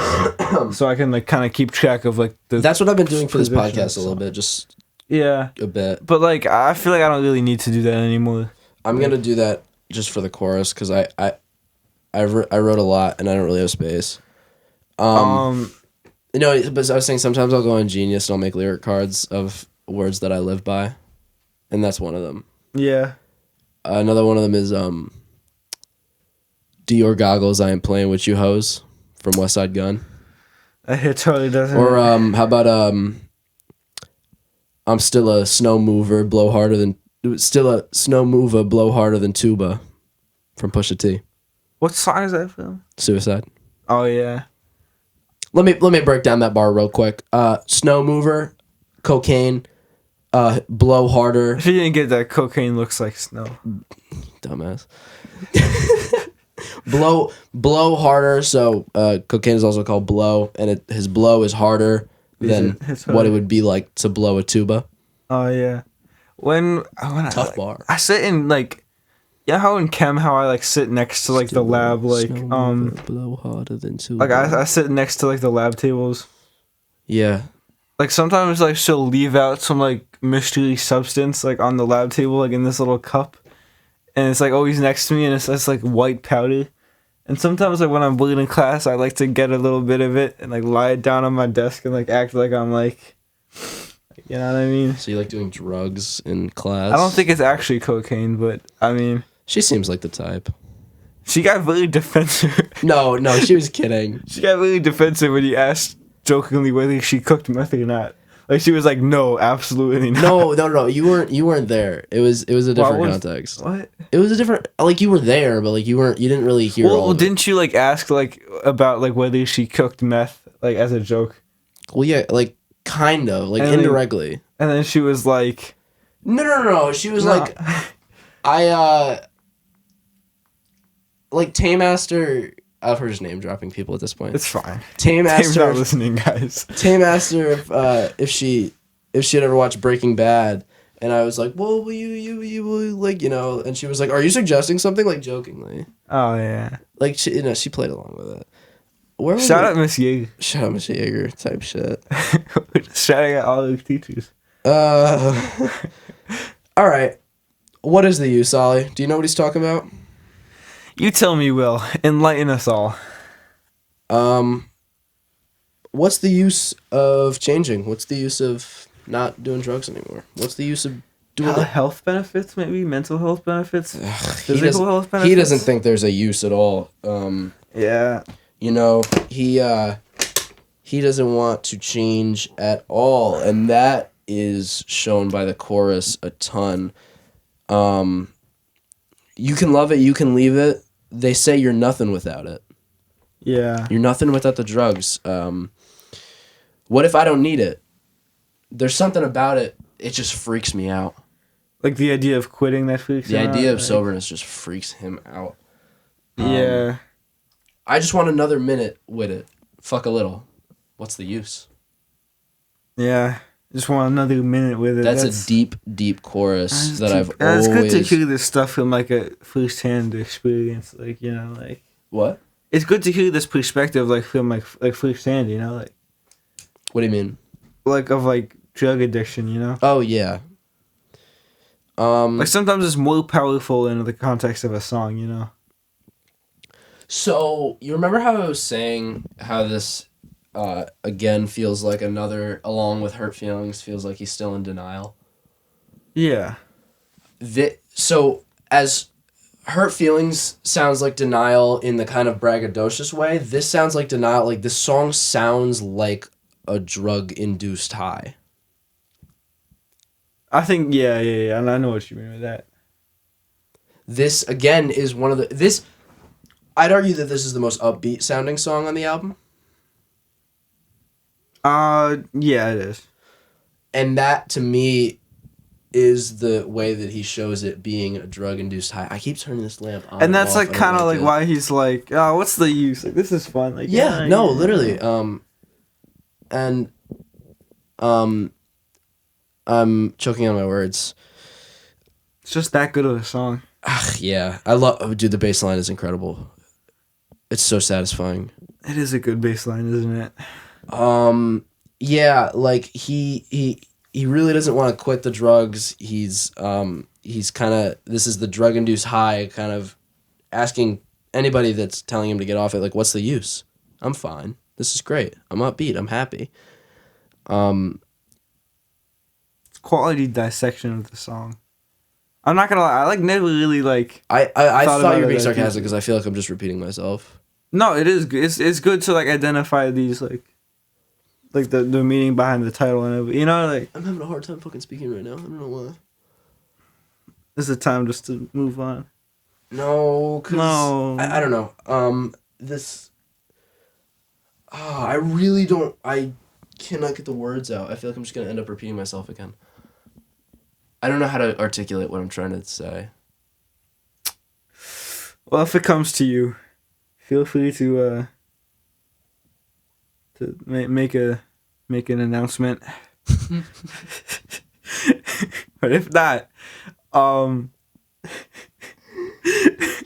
so I can like kind of keep track of like the. That's what I've been doing for this position podcast a little bit, just Yeah, a bit. but like I feel like I don't really need to do that anymore. I'm gonna do that just for the chorus because I wrote a lot and I don't really have space. No, but I was saying sometimes I'll go on Genius and I'll make lyric cards of words that I live by, and that's one of them. Yeah. Another one of them is Dior goggles. I am playing with you, hoes, from West Side Gun. It totally doesn't. Or how about I'm still a snow mover, blow harder than tuba, from Pusha T. What song is that from? Suicide. Oh yeah. Let me break down that bar real quick. Snow mover, cocaine, blow harder. If you didn't get that, cocaine looks like snow. Dumbass. blow harder. So cocaine is also called blow, and his blow is harder than what it would be like to blow a tuba. Oh yeah. When Tough bar. I sit in like, yeah, how in chem how I like sit next to like the lab like blow harder than tuba. like I sit next to like the lab tables. Yeah. Like sometimes like she'll leave out some like mystery substance like on the lab table like in this little cup, and it's like always next to me, and it's like white powder. And sometimes like when I'm bullied in class, I like to get a little bit of it and like lie it down on my desk and like act like I'm like, you know what I mean? So you like doing drugs in class? I don't think it's actually cocaine, but I mean, She seems like the type. she got really defensive. No, she was kidding. She got really defensive when you asked jokingly whether she cooked meth or not. Like she was like, no, absolutely not. No. You weren't there. It was a different context. What? It was a different. Like you were there, but like you didn't really hear. Well, all of it. didn't you like ask like about like whether she cooked meth like as a joke? Well, yeah, like kind of like And then- indirectly. And then she was like, No. She was "No." like, like Taymaster. I've heard his name dropping people at this point. It's fine. Dave's Taymaster. not listening, guys. Tame asked her if she had ever watched Breaking Bad, and I was like, well, will you like, you know, and she was like, are you suggesting something, like jokingly, Oh yeah. like she played along with it. Shout out Miss Yeager. Shout out Miss Yeager type shit. Shouting out all those teachers. All right, what is the use, Ollie? Do you know what he's talking about? You tell me, Will. Enlighten us all. What's the use of changing? What's the use of not doing drugs anymore? What's the use of doing it? Health benefits, maybe mental health benefits, He physical health benefits. He doesn't think there's a use at all. Yeah. You know, he doesn't want to change at all, and that is shown by the chorus a ton. You can love it, you can leave it. They say you're nothing without it. Yeah. You're nothing without the drugs. What if I don't need it? There's something about it. It just freaks me out. Like the idea of quitting that freaks The him idea out, of soberness just freaks him out. Yeah. I just want another minute with it. Fuck a little. What's the use? Yeah. Just want another minute with it. That's a deep, deep chorus that I've It's good to always... hear this stuff from like a first-hand experience, like, you know, like What? it's good to hear this perspective like from like first-hand, you know, What do you mean? like of like drug addiction, you know. Oh, yeah. Like sometimes it's more powerful in the context of a song, you know. So, you remember how I was saying how this, again, feels like another, along with Hurt Feelings, feels like he's still in denial? Yeah. So, as Hurt Feelings sounds like denial in the kind of braggadocious way, this sounds like denial, like this song sounds like a drug-induced high. I think yeah, and I know what you mean with that. This, again, is one of the... I'd argue that this is the most upbeat sounding song on the album. Yeah, it is. And that, to me, is the way that he shows it being a drug-induced high. I keep turning this lamp on. And that's off. like I don't kind of like it. why he's like, oh, what's the use? Like this is fun. Like Yeah, no, literally. And I'm choking on my words. It's just that good of a song. Yeah, I love. Dude, the bass line is incredible. It's so satisfying. It is a good bass line, isn't it? Yeah, like he really doesn't want to quit the drugs. He's kind of, this is the drug induced high, kind of asking anybody that's telling him to get off it, like, what's the use? I'm fine. This is great. I'm upbeat. I'm happy. It's quality dissection of the song. I'm not gonna lie, I like never really like. I Thought thought about you were it being that sarcastic because I feel like I'm just repeating myself. No, it is good. It's good to like identify these like the meaning behind the title and everything. You know, like I'm having a hard time fucking speaking right now. I don't know why. this is the time just to move on. No, cause No. I don't know. This. I really don't. I cannot get the words out. I feel like I'm just gonna end up repeating myself again. I don't know how to articulate what I'm trying to say. Well, if it comes to you, feel free to make an announcement. But if not,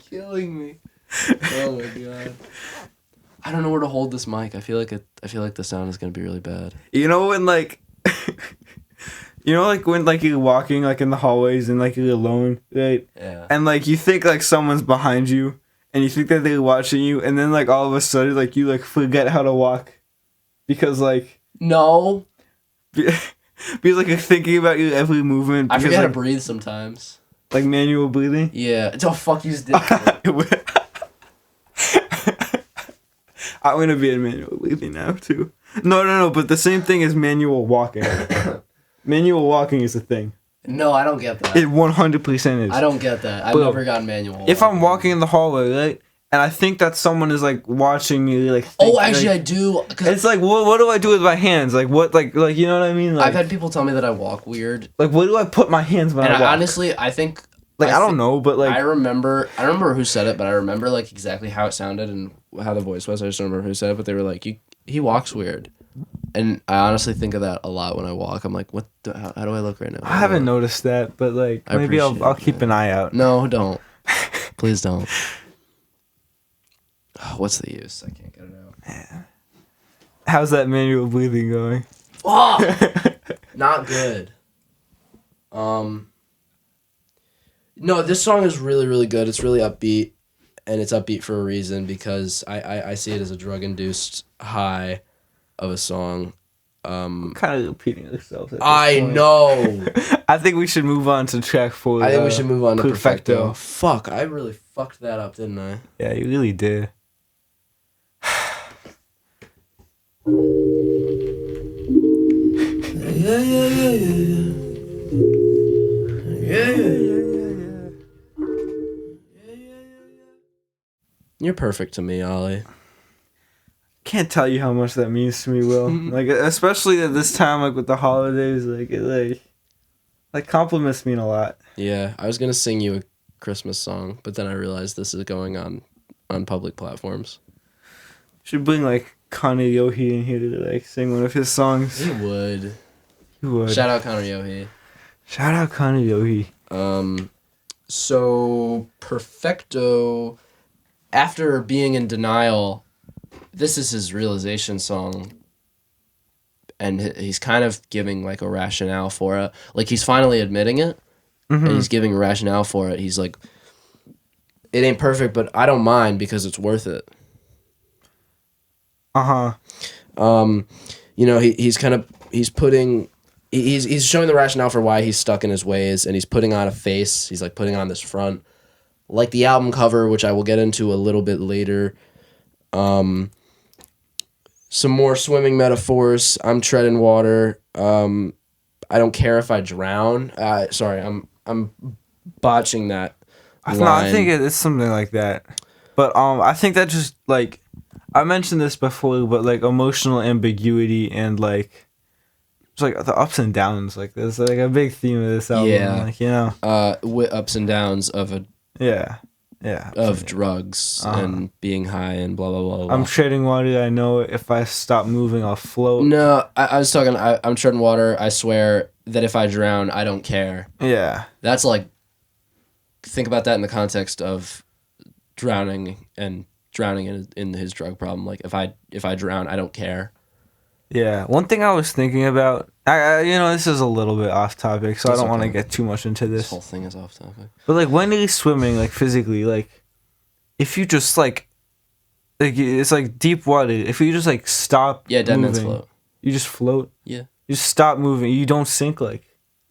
Killing me. Oh my god. I don't know where to hold this mic. I feel like the sound is gonna be really bad. you know when like. You know, like when like you're walking like in the hallways and like you're alone, right? Yeah. And like you think like someone's behind you, and you think that they're watching you, and then like all of a sudden like you like forget how to walk, because like No. because like you're thinking about your every movement. I Because, forget like, to breathe sometimes. like manual breathing. Yeah. Oh fuck, you just did. I'm gonna be in manual breathing now too. No. But the same thing as manual walking. Manual walking is a thing. No, I don't get that. It 100% is. I don't get that. I've Bro, never gotten manual. If I'm walking in the hallway, right, and I think that someone is like watching me, like. Oh, actually, I do. It's like, what do I do with my hands? Like, what, like you know what I mean? Like, I've had people tell me that I walk weird. Like, where do I put my hands when And I walk? honestly, I think. Like, I don't know, but like. I remember who said it, but I remember like exactly how it sounded and how the voice was. I just don't remember who said it, but they were like, he walks weird. And I honestly think of that a lot when I walk. I'm like, how do I look right now? I haven't noticed that, but like maybe I'll keep an eye out. No, don't. Please don't. What's the use? I can't get it out. Yeah. How's that manual breathing going? Oh, not good. No, this song is really, really good. It's really upbeat, and it's upbeat for a reason because I see it as a drug-induced high of a song. Kind of repeating yourself. I know. I think we should move on to track 4. I think we should move on to Perfecto. Perfecto. Fuck, I really fucked that up, didn't I? Yeah, you really did. You're perfect to me, Ollie. Can't tell you how much that means to me, Will. Like, especially at this time, like with the holidays, like it like compliments mean a lot. Yeah, I was gonna sing you a Christmas song, but then I realized this is going on public platforms. Should bring like Connor Yohi in here to like sing one of his songs. He would. He would. Shout out Connor Yohi. Shout out Connor Yohi. So Perfecto, after being in denial, this is his realization song, and he's kind of giving like a rationale for it. Like he's finally admitting it, and he's giving a rationale for it. He's like, it ain't perfect, but I don't mind because it's worth it. You know, he's showing the rationale for why he's stuck in his ways, and he's putting on a face. He's like putting on this front, like the album cover, which I will get into a little bit later. Some more swimming metaphors. I'm treading water. I don't care if I drown. Sorry, I'm botching that line. No, I think it's something like that. But I think that just like I mentioned this before, but like emotional ambiguity and like it's like the ups and downs. Like there's like a big theme of this album. Yeah. Like, you know. With ups and downs of a Yeah. of drugs and being high and blah blah blah. blah. I'm treading water. I know if I stop moving, I'll float. No, I was talking. I'm treading water. I swear that if I drown, I don't care. Yeah. That's like, think about that in the context of drowning in his drug problem. Like if I drown, I don't care. Yeah. One thing I was thinking about, I this is a little bit off topic, so That's I don't want to okay. get too much into This this. whole thing is off topic. But like when he's swimming, like physically, like if you just like it's like deep water. If you just like stop, Yeah, dead man's moving, float. you just float. Yeah. You just stop moving. You don't sink. Like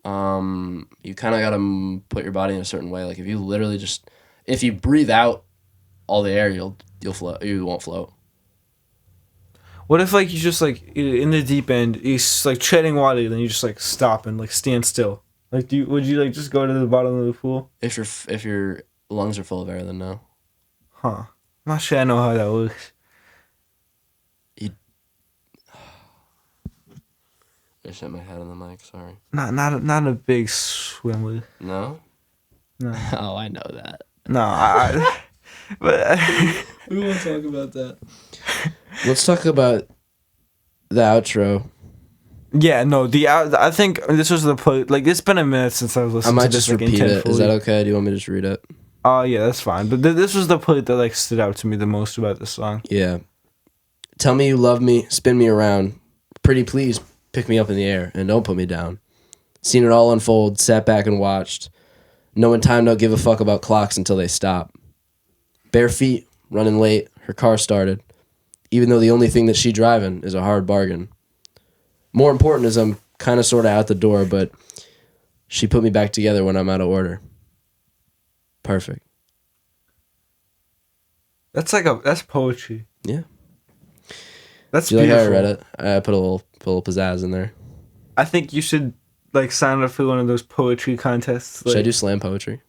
You kind of gotta put your body in a certain way. Like if you literally if you breathe out all the air, you'll float. You won't float. what if like you just like in the deep end, you're like treading water, then you just like stop and like stand still. Like would you like just go to the bottom of the pool? If your lungs are full of air, then no. Huh. I'm not sure I know how that works. I just hit my head on the mic. Sorry. Not a big swimmer. No. No. Oh, I know that. No, but We won't talk about that. Let's talk about the outro. yeah, no. I think this was the play. Like it's been a minute since I was I listening might to this. just repeat it. Is that okay? Do you want me to just read it? Oh yeah, that's fine. But this was the part that like stood out to me the most about this song. Yeah. Tell me you love me, spin me around. Pretty please, pick me up in the air and don't put me down. Seen it all unfold, sat back and watched. Knowing time don't give a fuck about clocks until they stop. Bare feet, running late, her car started. Even though the only thing that she driving is a hard bargain. More important is I'm kind of sort of out the door, but she put me back together when I'm out of order. Perfect. That's poetry. Yeah. That's Do you like beautiful. how I read it? I put a little pizzazz in there. I think you should like sign up for one of those poetry contests. Should I Like, do slam poetry?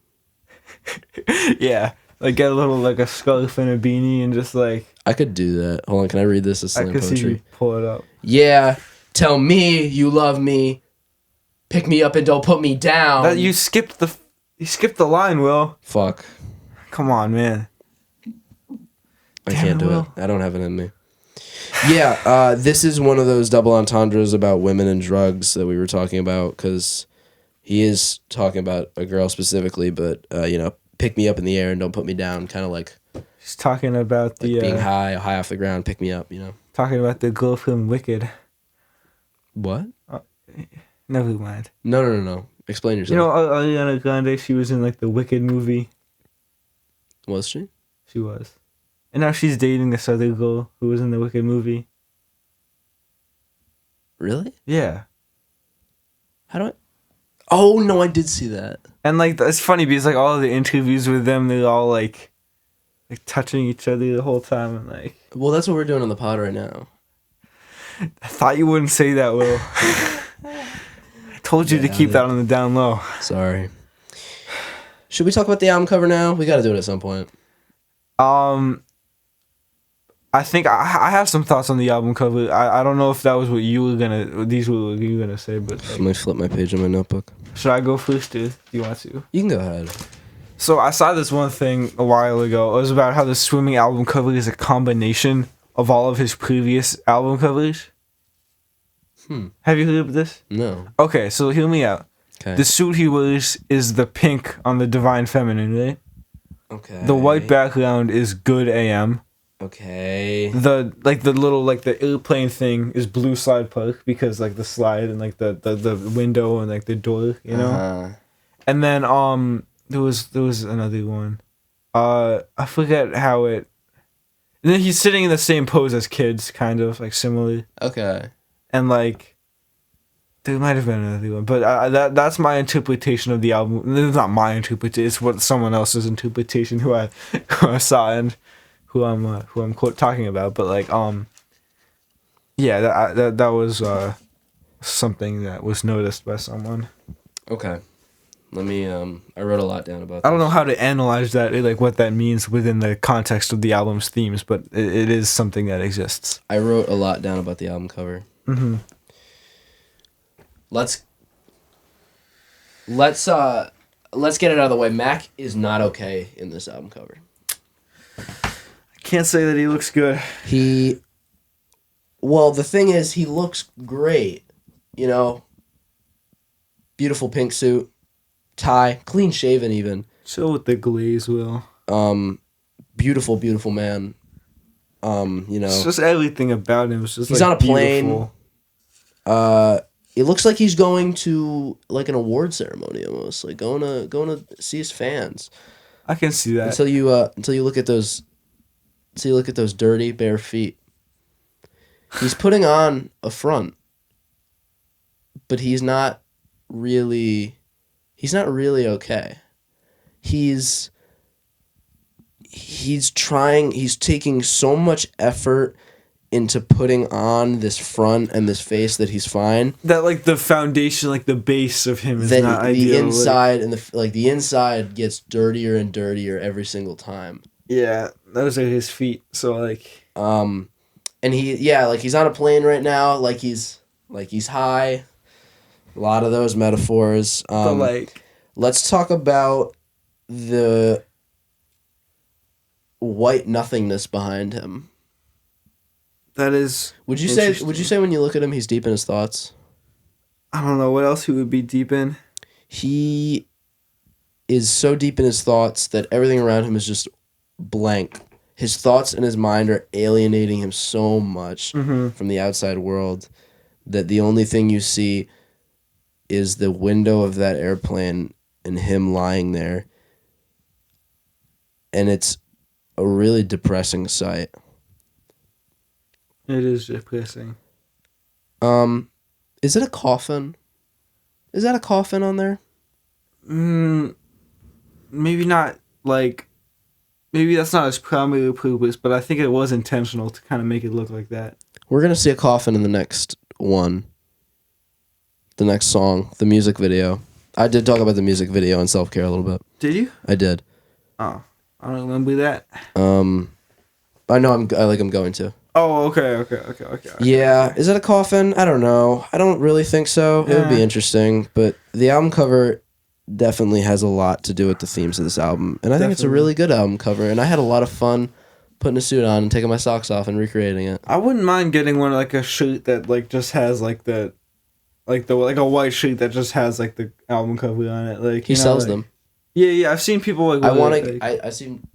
yeah, like get a little like a scarf and a beanie and just like I could do that. Hold on, can I read this as I slam could see you poetry? pull it up. Yeah, tell me you love me. Pick me up and don't put me down. That you skipped the line, Will. Fuck. Come on, man. I Damn can't it, do Will. it. I don't have it in me. Yeah, this is one of those double entendres about women and drugs that we were talking about, because he is talking about a girl specifically, but, pick me up in the air and don't put me down, kind of like He's talking about the being high off the ground, pick me up, talking about the girl from Wicked. What? Never mind. No. Explain yourself. You know Ariana Grande? She was in like the Wicked movie. Was she? She was, and now she's dating this other girl who was in the Wicked movie. Really? Yeah. How do I? Oh, no, I did see that. And like it's funny because like all of the interviews with them, they're all like touching each other the whole time, and like Well, that's what we're doing on the pod right now. I thought you wouldn't say that, Will. I told you to Yeah, keep that on the down low. Sorry. Should we talk about the album cover now? We got to do it at some point. I think I have some thoughts on the album cover. I don't know if that was what you were gonna say, but Let me flip my page in my notebook. should I go first, dude? Do you want to? You can go ahead. So I saw this one thing a while ago. It was about how the Swimming album cover is a combination of all of his previous album covers. Have you heard of this? No. Okay, so hear me out. Okay. The suit he wears is the pink on the Divine Feminine, right? Okay. The white background is Good AM. Okay. The airplane thing is Blue Slide Park because like the slide and like the window and like the door, you know. Uh-huh. And then there was another one. I forget how it. And then he's sitting in the same pose as kids, kind of like similar. Okay. And like, there might have been another one, but that's my interpretation of the album. It's not my interpretation; it's what someone else's interpretation who I saw and who I'm talking about. But like, yeah, that was something that was noticed by someone. Okay. Let me. I wrote a lot down about. I don't know how to analyze that, like what that means within the context of the album's themes, but it is something that exists. I wrote a lot down about the album cover. Mm-hmm. Let's get it out of the way. Mac is not okay in this album cover. Can't say that he looks good. Well, the thing is, he looks great. Beautiful pink suit, tie, clean shaven even. Chill with the glaze, Will. Beautiful, beautiful man. It's just everything about him. It's just He's like, on a plane. beautiful. It looks like he's going to like an award ceremony almost, like going to see his fans. I can see that. Until you look at those dirty bare feet. He's putting on a front, but he's not really okay. He's taking so much effort into putting on this front and this face that he's fine. That like the foundation, like the base of him is That not the ideal. inside and the inside gets dirtier and dirtier every single time. Yeah, those are his feet. So like, and he's on a plane right now, like he's high. A lot of those metaphors. but like, Let's talk about the white nothingness behind him. that is. Would you say interesting. when you look at him, he's deep in his thoughts? I don't know what else he would be deep in. He is so deep in his thoughts that everything around him is just blank. His thoughts and his mind are alienating him so much from the outside world that the only thing you see is the window of that airplane and him lying there. And it's a really depressing sight. It is depressing. Is it a coffin? Is that a coffin on there? Maybe not like. Maybe that's not his primary purpose, but I think it was intentional to kind of make it look like that. We're gonna see a coffin in the next one. The next song, the music video. I did talk about the music video and self-care a little bit. Did you? I did. Oh, I don't remember that. I know I'm going to. Oh, okay. Yeah, is it a coffin? I don't know. I don't really think so. It would be interesting, but the album cover definitely has a lot to do with the themes of this album, and I think it's a really good album cover. And I had a lot of fun putting a suit on and taking my socks off and recreating it. I wouldn't mind getting one like a shirt that like just has like the like a white shirt that just has like the album cover on it. Like He sells them. Yeah. I've seen people like. I want like, to. I seen.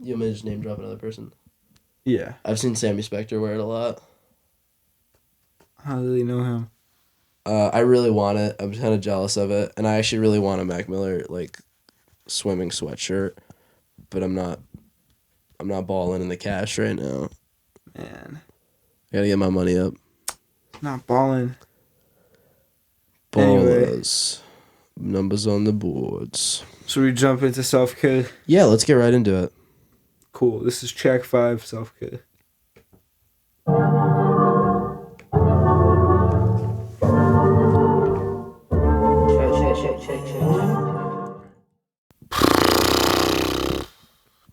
You may just name drop another person. Yeah. I've seen Sammy Spector wear it a lot. I don't really know him. I really want it. I'm kind of jealous of it, and I actually really want a Mac Miller like swimming sweatshirt, but I'm not balling in the cash right now. Man, I gotta get my money up. not balling. Ballers. Numbers on the boards. So we jump into self-care. Yeah, let's get right into it. Cool. This is track 5, self-care.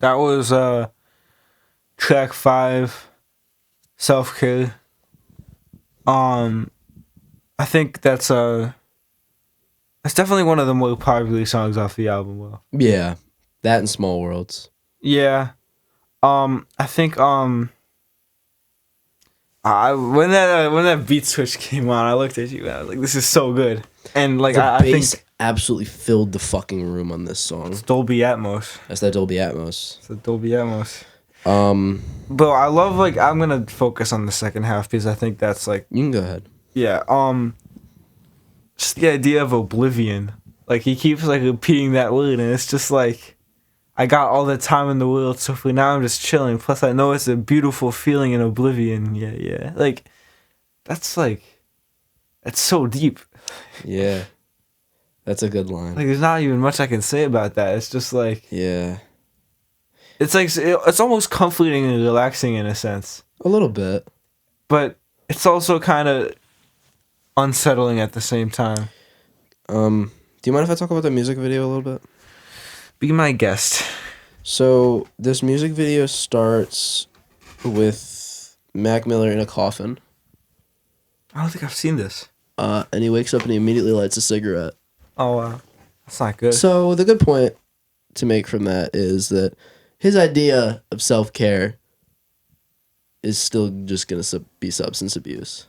That was track 5, self-care. I think that's definitely one of the more popular songs off the album. Well, Yeah, that and Small Worlds. yeah. I think I when that beat switch came on, I looked at you and I was like, "This is so good." And like The I bass think absolutely filled the fucking room on this song. it's Dolby Atmos. That's that Dolby Atmos. It's the Dolby Atmos. Um, But I love like I'm gonna focus on the second half because I think that's like you can go ahead. yeah. Just the idea of oblivion. Like he keeps like repeating that word, and it's just like. I got all the time in the world, so for now I'm just chilling. Plus, I know it's a beautiful feeling in oblivion. Yeah. Like, that's so deep. Yeah, that's a good line. Like, there's not even much I can say about that. It's just like, Yeah, it's like, it's almost comforting and relaxing in a sense. a little bit. But it's also kind of unsettling at the same time. Do you mind if I talk about the music video a little bit? Be my guest. So this music video starts with Mac Miller in a coffin, I don't think I've seen this. and he wakes up and he immediately lights a cigarette. Oh, wow. That's not good. So the good point to make from that is that his idea of self-care is still just going to be substance abuse.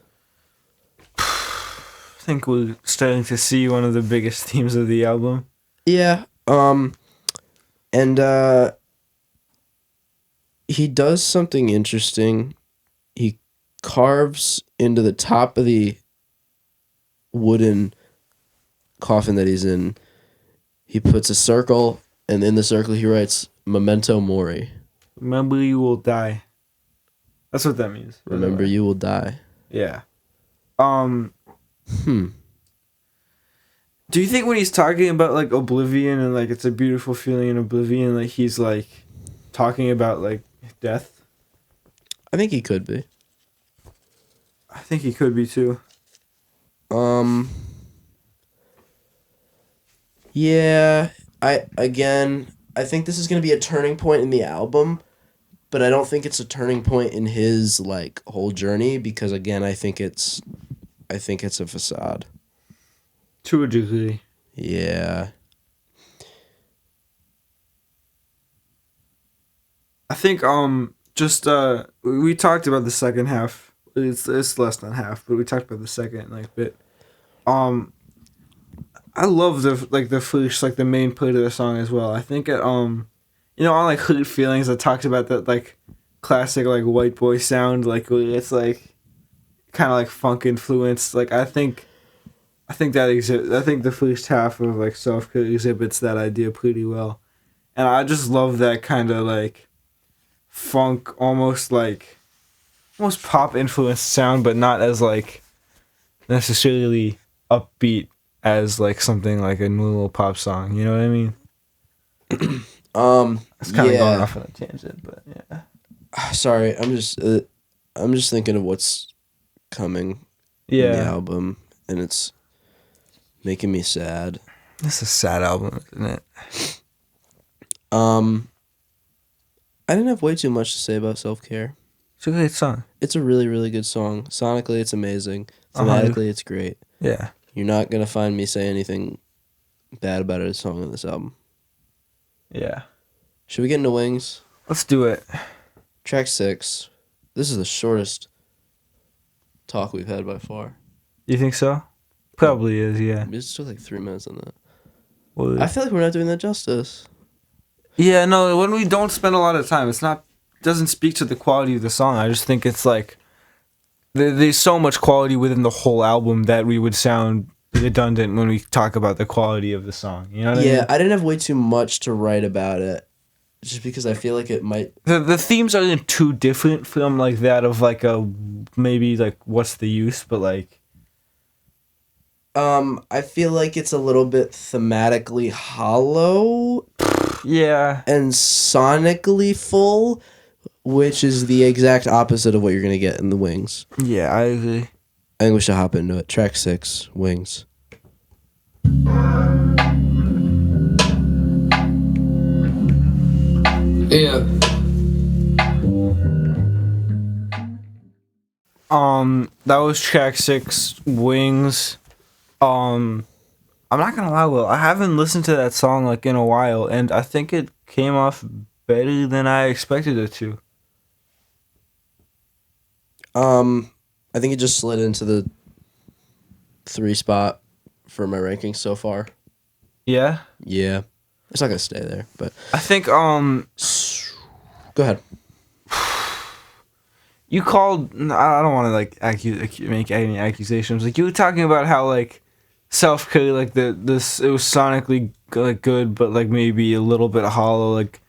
I think we're starting to see one of the biggest themes of the album. Yeah. And he does something interesting. He carves into the top of the wooden coffin that he's in. He puts a circle, and in the circle he writes "Memento Mori." Remember, you will die. That's what that means. Remember, you will die. Yeah. Do you think when he's talking about like oblivion and like it's a beautiful feeling in oblivion, like he's like talking about like death? I think he could be. I think he could be too. Yeah. I think this is gonna be a turning point in the album, but I don't think it's a turning point in his like whole journey because again I think it's a facade. To a degree. Yeah. I think just we talked about the second half. It's less than half, but we talked about the second like bit. I love the first like the main part of the song as well. I think it on like Hurt Feelings it talks about that like classic like white boy sound like where it's like kind of like funk influenced. Like I think the first half of like Self-Care exhibits that idea pretty well, and I just love that kind of like funk, almost pop influenced sound, but not as like necessarily upbeat as like something like a normal pop song. You know what I mean? It's kind of going off on a tangent, but yeah. Sorry, I'm just I'm just thinking of what's coming in the Yeah, album, and it's making me sad. it's a sad album, isn't it? I didn't have way too much to say about Self-Care. It's a great song. It's a really, really good song. Sonically, it's amazing. Uh-huh. Thematically, it's great. Yeah. You're not gonna find me say anything bad about a song on this album. Yeah. Should we get into Wings? Let's do it. Track 6. This is the shortest talk we've had by far. You think so? Probably is, yeah. We just took like 3 minutes on that. Well, I feel like we're not doing that justice. yeah, no, when we don't spend a lot of time, doesn't speak to the quality of the song. I just think it's like there's so much quality within the whole album that we would sound redundant when we talk about the quality of the song. You know what I mean? I didn't have way too much to write about it. Just because I feel like it might... The themes aren't too different from like that of like a maybe like what's the use, but like I feel like it's a little bit thematically hollow yeah. and sonically full, which is the exact opposite of what you're gonna get in the Wings. Yeah, I agree. I think we should hop into it. Track 6, Wings. Yeah. That was track 6, Wings. I'm not gonna lie, Will, I haven't listened to that song like in a while, and I think it came off better than I expected it to. I think it just slid into the 3 spot for my rankings so far. Yeah? Yeah. It's not gonna stay there, but I think, go ahead. you called, I don't want to like make any accusations. Like you were talking about how like Self-Care, like this it was sonically like good, but like maybe a little bit hollow, like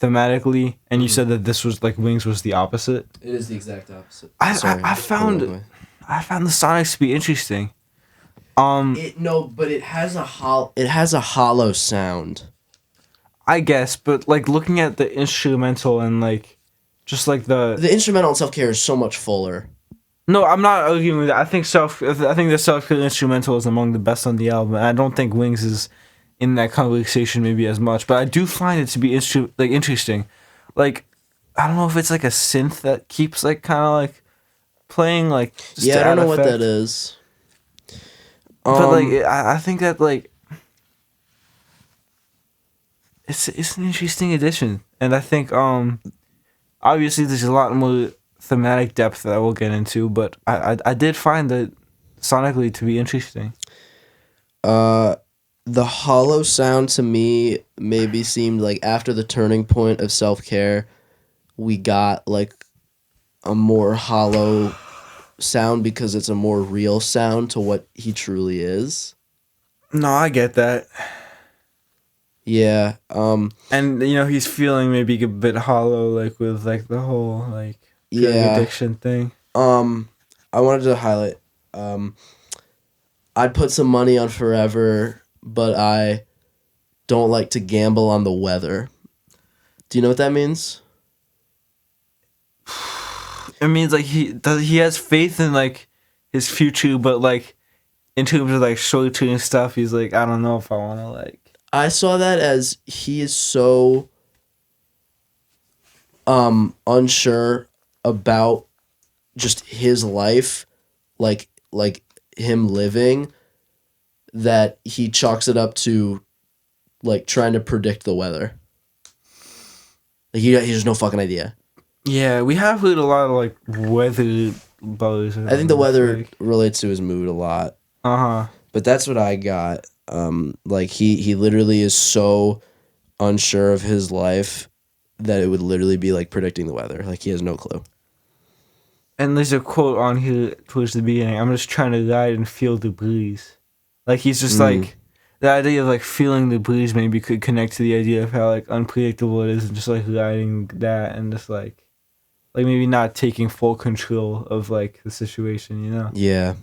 thematically. And you said that this was like Wings was the opposite. It is the exact opposite. I found the sonics to be interesting. But it has a hollow sound. I guess, but like looking at the instrumental and like just like the instrumental in Self-Care is so much fuller. no, I'm not arguing with that. I think the Self-Care instrumental is among the best on the album. I don't think Wings is in that conversation maybe as much, but I do find it to be interesting. Like I don't know if it's like a synth that keeps like kind of like playing like just Yeah, to I don't add know what effect. that is. But like I think that like it's an interesting addition, and I think obviously there's a lot more thematic depth that I will get into, but I did find that sonically to be interesting. The hollow sound to me maybe seemed like after the turning point of Self-Care, we got like a more hollow sound because it's a more real sound to what he truly is. No, I get that. Yeah. And you know he's feeling maybe a bit hollow, like with like the whole like drug addiction thing. I wanted to highlight. I'd put some money on Forever, but I don't like to gamble on the weather. Do you know what that means? It means like he has faith in like his future, but like in terms of like short term stuff, he's like, I don't know if I want to like. I saw that as he is so unsure about just his life, like him living, that he chalks it up to like trying to predict the weather. Like he has no fucking idea. Yeah, we have heard a lot of like weather buzz. I think the weather relates to his mood a lot. But that's what I got. Like he literally is so unsure of his life that it would literally be like predicting the weather. Like he has no clue. And there's a quote on here towards the beginning. I'm just trying to ride and feel the breeze. Like he's just like the idea of like feeling the breeze maybe could connect to the idea of how like unpredictable it is, and just like riding that and just like maybe not taking full control of like the situation, you know? Yeah.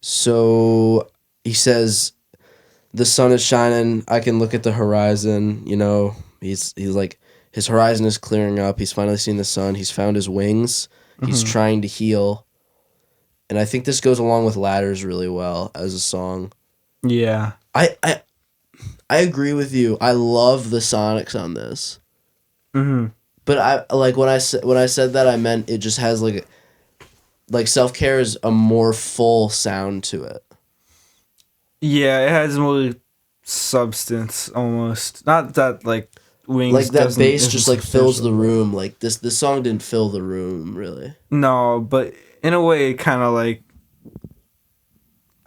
So he says, the sun is shining. I can look at the horizon. You know, he's like, his horizon is clearing up. He's finally seen the sun. He's found his wings. He's trying to heal. And I think this goes along with Ladders really well as a song. Yeah. I agree with you. I love the sonics on this. Mm-hmm. But I like when I said that, I meant it just has like Self-Care is a more full sound to it. Yeah, it has more substance almost. Not that like Wings Like that doesn't- bass isn't just like fills the substantial. room. Like this song didn't fill the room really. No, but in a way, it kind of like.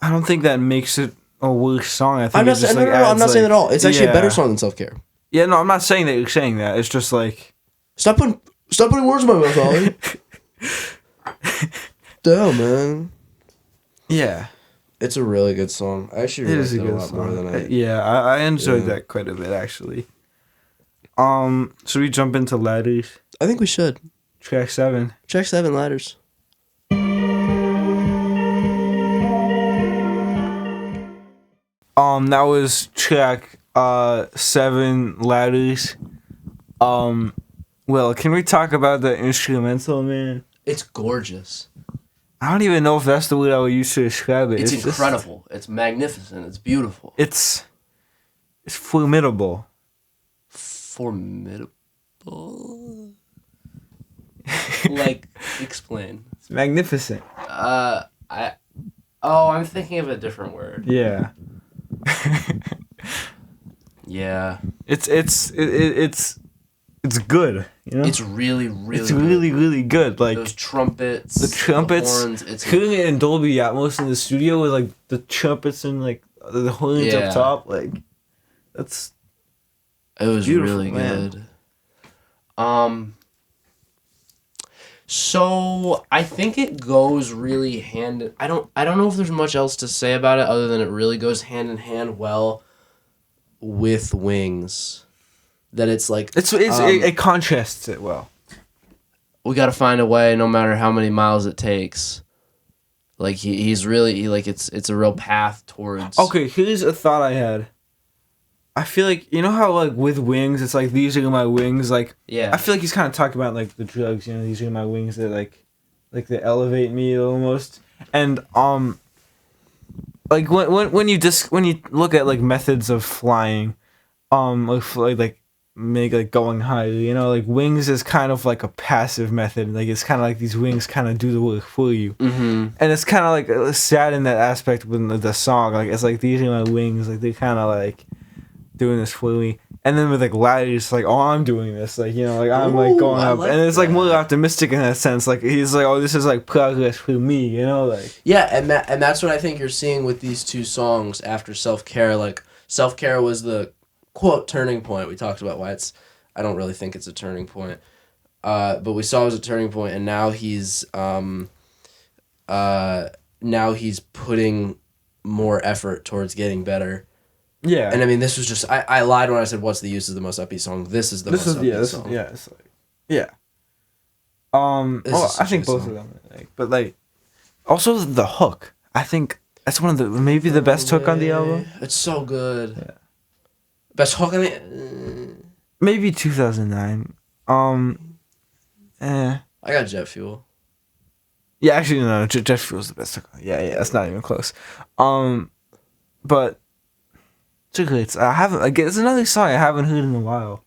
I don't think that makes it a worse song. I think I'm not it just, saying like, I'm adds, not saying like- at all. It's actually a better Yeah. song than Self-Care. Yeah, no, I'm not saying that you're saying that. It's just like. Stop putting words in my mouth, Ollie. Damn, man. Yeah. It's a really good song. I actually It really is a liked it a good lot more song. than I. Yeah, I enjoyed Yeah. that quite a bit actually. Should we jump into Ladders? I think we should. Track 7. Track 7, Ladders. That was track 7, Ladders. Well, can we talk about the instrumental, man? It's gorgeous. I don't even know if that's the word I would use to describe it. It's just- incredible. It's magnificent. It's beautiful. it's formidable. Formidable. Like, explain. It's magnificent. I'm thinking of a different word. Yeah. Yeah. It's good, you know? It's really, really It's good. really, really good. Like Those trumpets. the trumpets, horns, it's hearing it in Dolby Atmos in the studio with like the trumpets and like the horns Yeah. up top, like that's It was Beautiful, really man. good. So I think it goes really hand. I don't know if there's much else to say about it other than it really goes hand in hand well with Wings. That it's like it contrasts it well. we got to find a way, no matter how many miles it takes. Like he's really like it's a real path towards. Okay, here's a thought I had. I feel like you know how like with Wings, it's like these are my wings. Like Yeah. I feel like he's kind of talking about like the drugs. You know, these are my wings that like they elevate me almost. And like when you look at like methods of flying, like make like going higher. You know, like Wings is kind of like a passive method. Like it's kind of like these wings kind of do the work for you. Mm-hmm. And it's kind of like sad in that aspect with the song. Like it's like these are my wings. Like they kind of like doing this for me. And then with like Ladders, it's like, oh, I'm doing this. Like, you know, like I'm like Ooh, going I up. like And it's like that. more optimistic in that sense. Like he's like, oh, this is like progress for me. You know, like Yeah, and that's what I think you're seeing with these two songs after Self-Care. Like, Self-Care was the, quote, turning point. We talked about why I don't really think it's a turning point. But we saw it was a turning point, and now he's putting more effort towards getting better. yeah. And I mean, this was just, I lied when I said, what's the use of the most upbeat song? This is the most upbeat song. It's like, yeah. This Well, is I such a think good both song. of them. Like, but like, also the hook. I think that's one of the maybe the best hook on the album. It's so good. Yeah. Best hook on the... Maybe 2009. I got Jet Fuel. Yeah, actually, no. Jeff Fuel's the best. Yeah, that's not even close. But Cigarettes, I haven't. Like, it's another song I haven't heard in a while.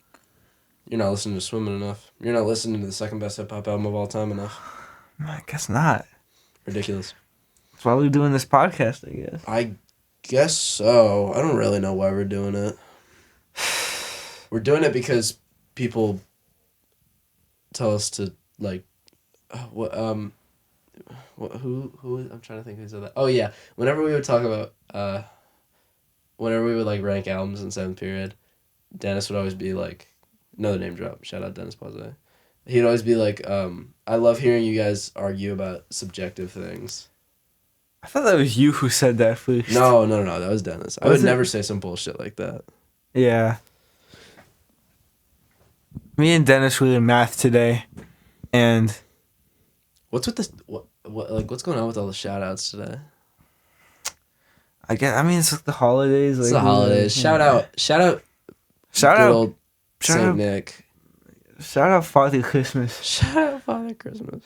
You're not listening to Swimming enough. You're not listening to the second best hip hop album of all time enough. I guess not. Ridiculous. That's why we're doing this podcast, I guess. I guess so. I don't really know why we're doing it. We're doing it because people tell us to like, who I'm trying to think who said that. Oh yeah, whenever we would talk about whenever we would like rank albums in seventh period, Dennis would always be like, another name drop. Shout out Dennis Pause. He'd always be like, I love hearing you guys argue about subjective things. I thought that was you who said that first. No, that was Dennis. I Was would it? never say some bullshit like that. Yeah. Me and Dennis were in math today, and What's with this? What's going on with all the shout outs today? I mean, it's like the holidays. It's like, the holidays. Shout out Shout good out. old Shout Saint out. Nick. Shout out Father Christmas. Shout out Father Christmas.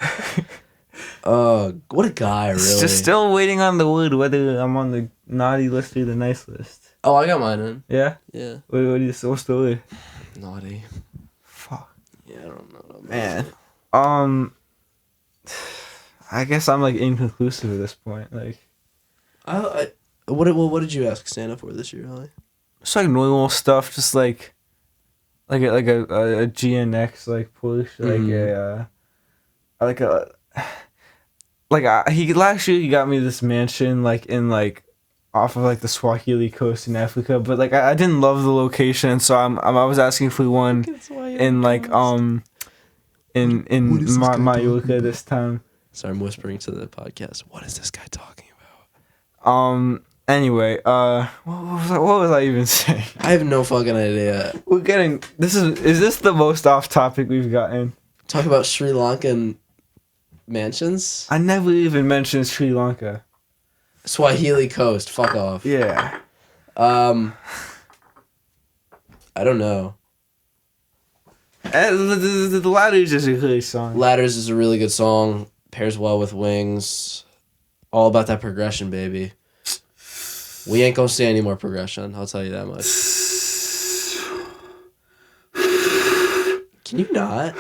What a guy, really. Just still waiting on the word whether I'm on the naughty list or the nice list. Oh, I got mine in. Yeah? Yeah. What's the word? Naughty. Fuck. Yeah, I don't know. Man. I guess I'm like inconclusive at this point. Like, What did you ask Santa for this year, Holly? it's like normal stuff, just like a GNX like push, like he last year he got me this mansion like in like off of like the Swahili coast in Africa, but like I didn't love the location, so I was asking for one in like in Mallorca this time. Sorry, I'm whispering to the podcast. What is this guy talking about? Anyway, what was I even saying? I have no fucking idea. We're getting is this the most off topic we've gotten? Talk about Sri Lankan mansions? I never even mentioned Sri Lanka. Swahili coast. Fuck off. Yeah. I don't know. The Ladders is a great song. Ladders is a really good song. Pairs well with Wings. All about that progression, baby. We ain't gonna see any more progression. I'll tell you that much. Can you not?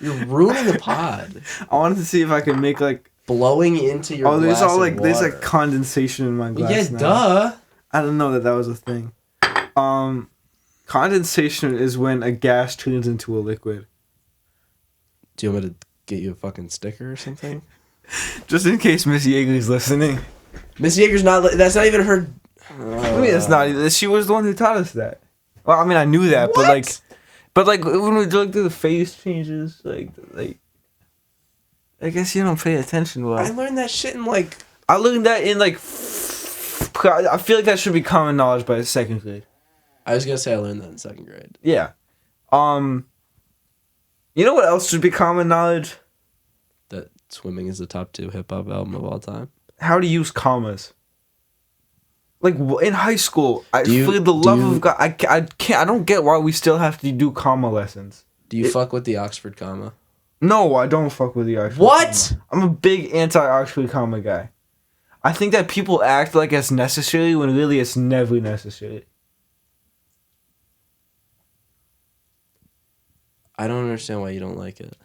You're ruining the pod. I wanted to see if I could make like Blowing into your there's glass all of like there's water. like condensation in my glass. Yeah, now. duh. I didn't know that was a thing. Condensation is when a gas turns into a liquid. Do you want me to get you a fucking sticker or something? Just in case Miss Yeager's listening. Miss Yeager's not. That's not even her. I mean, it's not. She was the one who taught us that. Well, I mean, I knew that, What? but like when we look through the phase changes, like, I guess you don't pay attention well. I learned that shit in like. I learned that in like. I feel like that should be common knowledge by second grade. I was gonna say I learned that in second grade. Yeah. You know what else should be common knowledge? That Swimming is the top 2 hip hop album of all time. How to use commas. Like in high school, for the do love you- of God, I can't. I don't get why we still have to do comma lessons. Do you fuck with the Oxford comma? No, I don't fuck with the Oxford What? comma. I'm a big anti-Oxford comma guy. I think that people act like it's necessary when really it's never necessary. I don't understand why you don't like it.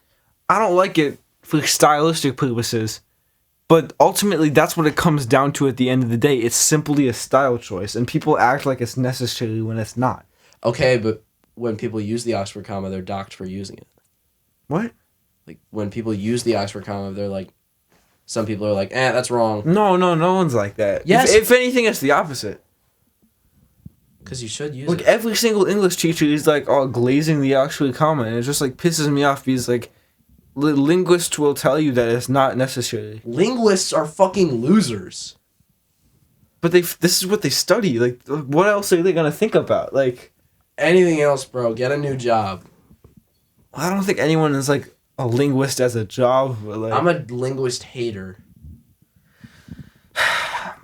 I don't like it for stylistic purposes, but ultimately that's what it comes down to at the end of the day. It's simply a style choice, and people act like it's necessary when it's not. Okay, but when people use the Oxford comma, they're docked for using it. What? Like when people use the Oxford comma, they're like, some people are like, that's wrong. No one's like that. Yes. If anything, it's the opposite. Because you should use Like it. every single English teacher is like, glazing the Oxford comma, and it just like pisses me off because like, linguists will tell you that it's not necessary. Linguists are fucking losers. But this is what they study. Like, what else are they gonna think about? Like, Anything else, bro? Get a new job. I don't think anyone is like a linguist as a job. But like, I'm a linguist hater.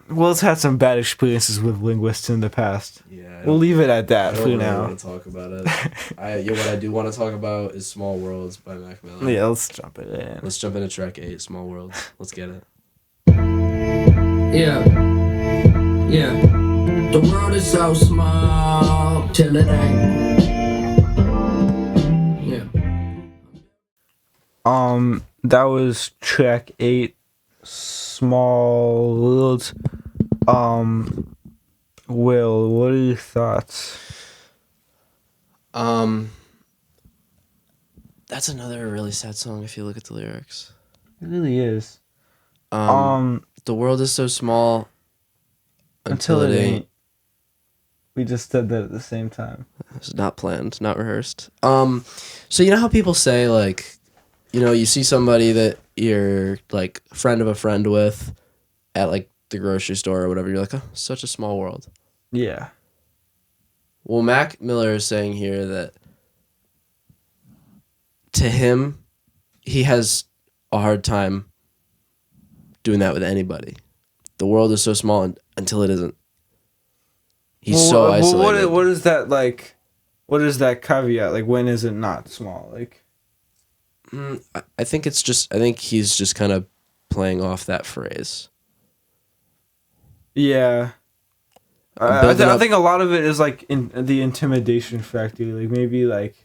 Will's had some bad experiences with linguists in the past. Yeah. We'll leave it at I that don't for really now. want to talk about it. What I do want to talk about is Small Worlds by Mac Miller. Yeah, let's jump it in. Let's jump into track 8, Small Worlds. Let's get it. Yeah. The world is so small till it ain't. Yeah. That was track 8, Small Worlds. Will, what are your thoughts? That's another really sad song if you look at the lyrics. It really is. The world is so small until it ain't. We just said that at the same time. It's not planned, not rehearsed. So you know how people say, like, you see somebody that you're like friend of a friend with at like the grocery store or whatever, you're like, oh, such a small world. Yeah. Well, Mac Miller is saying here that to him, he has a hard time doing that with anybody. The world is so small until it isn't. He's so isolated. What is that like? what is that caveat? Like, when is it not small? Like, I think it's just. I think he's just kind of playing off that phrase. yeah. Building I up- think a lot of it is like in the intimidation factor. Like maybe like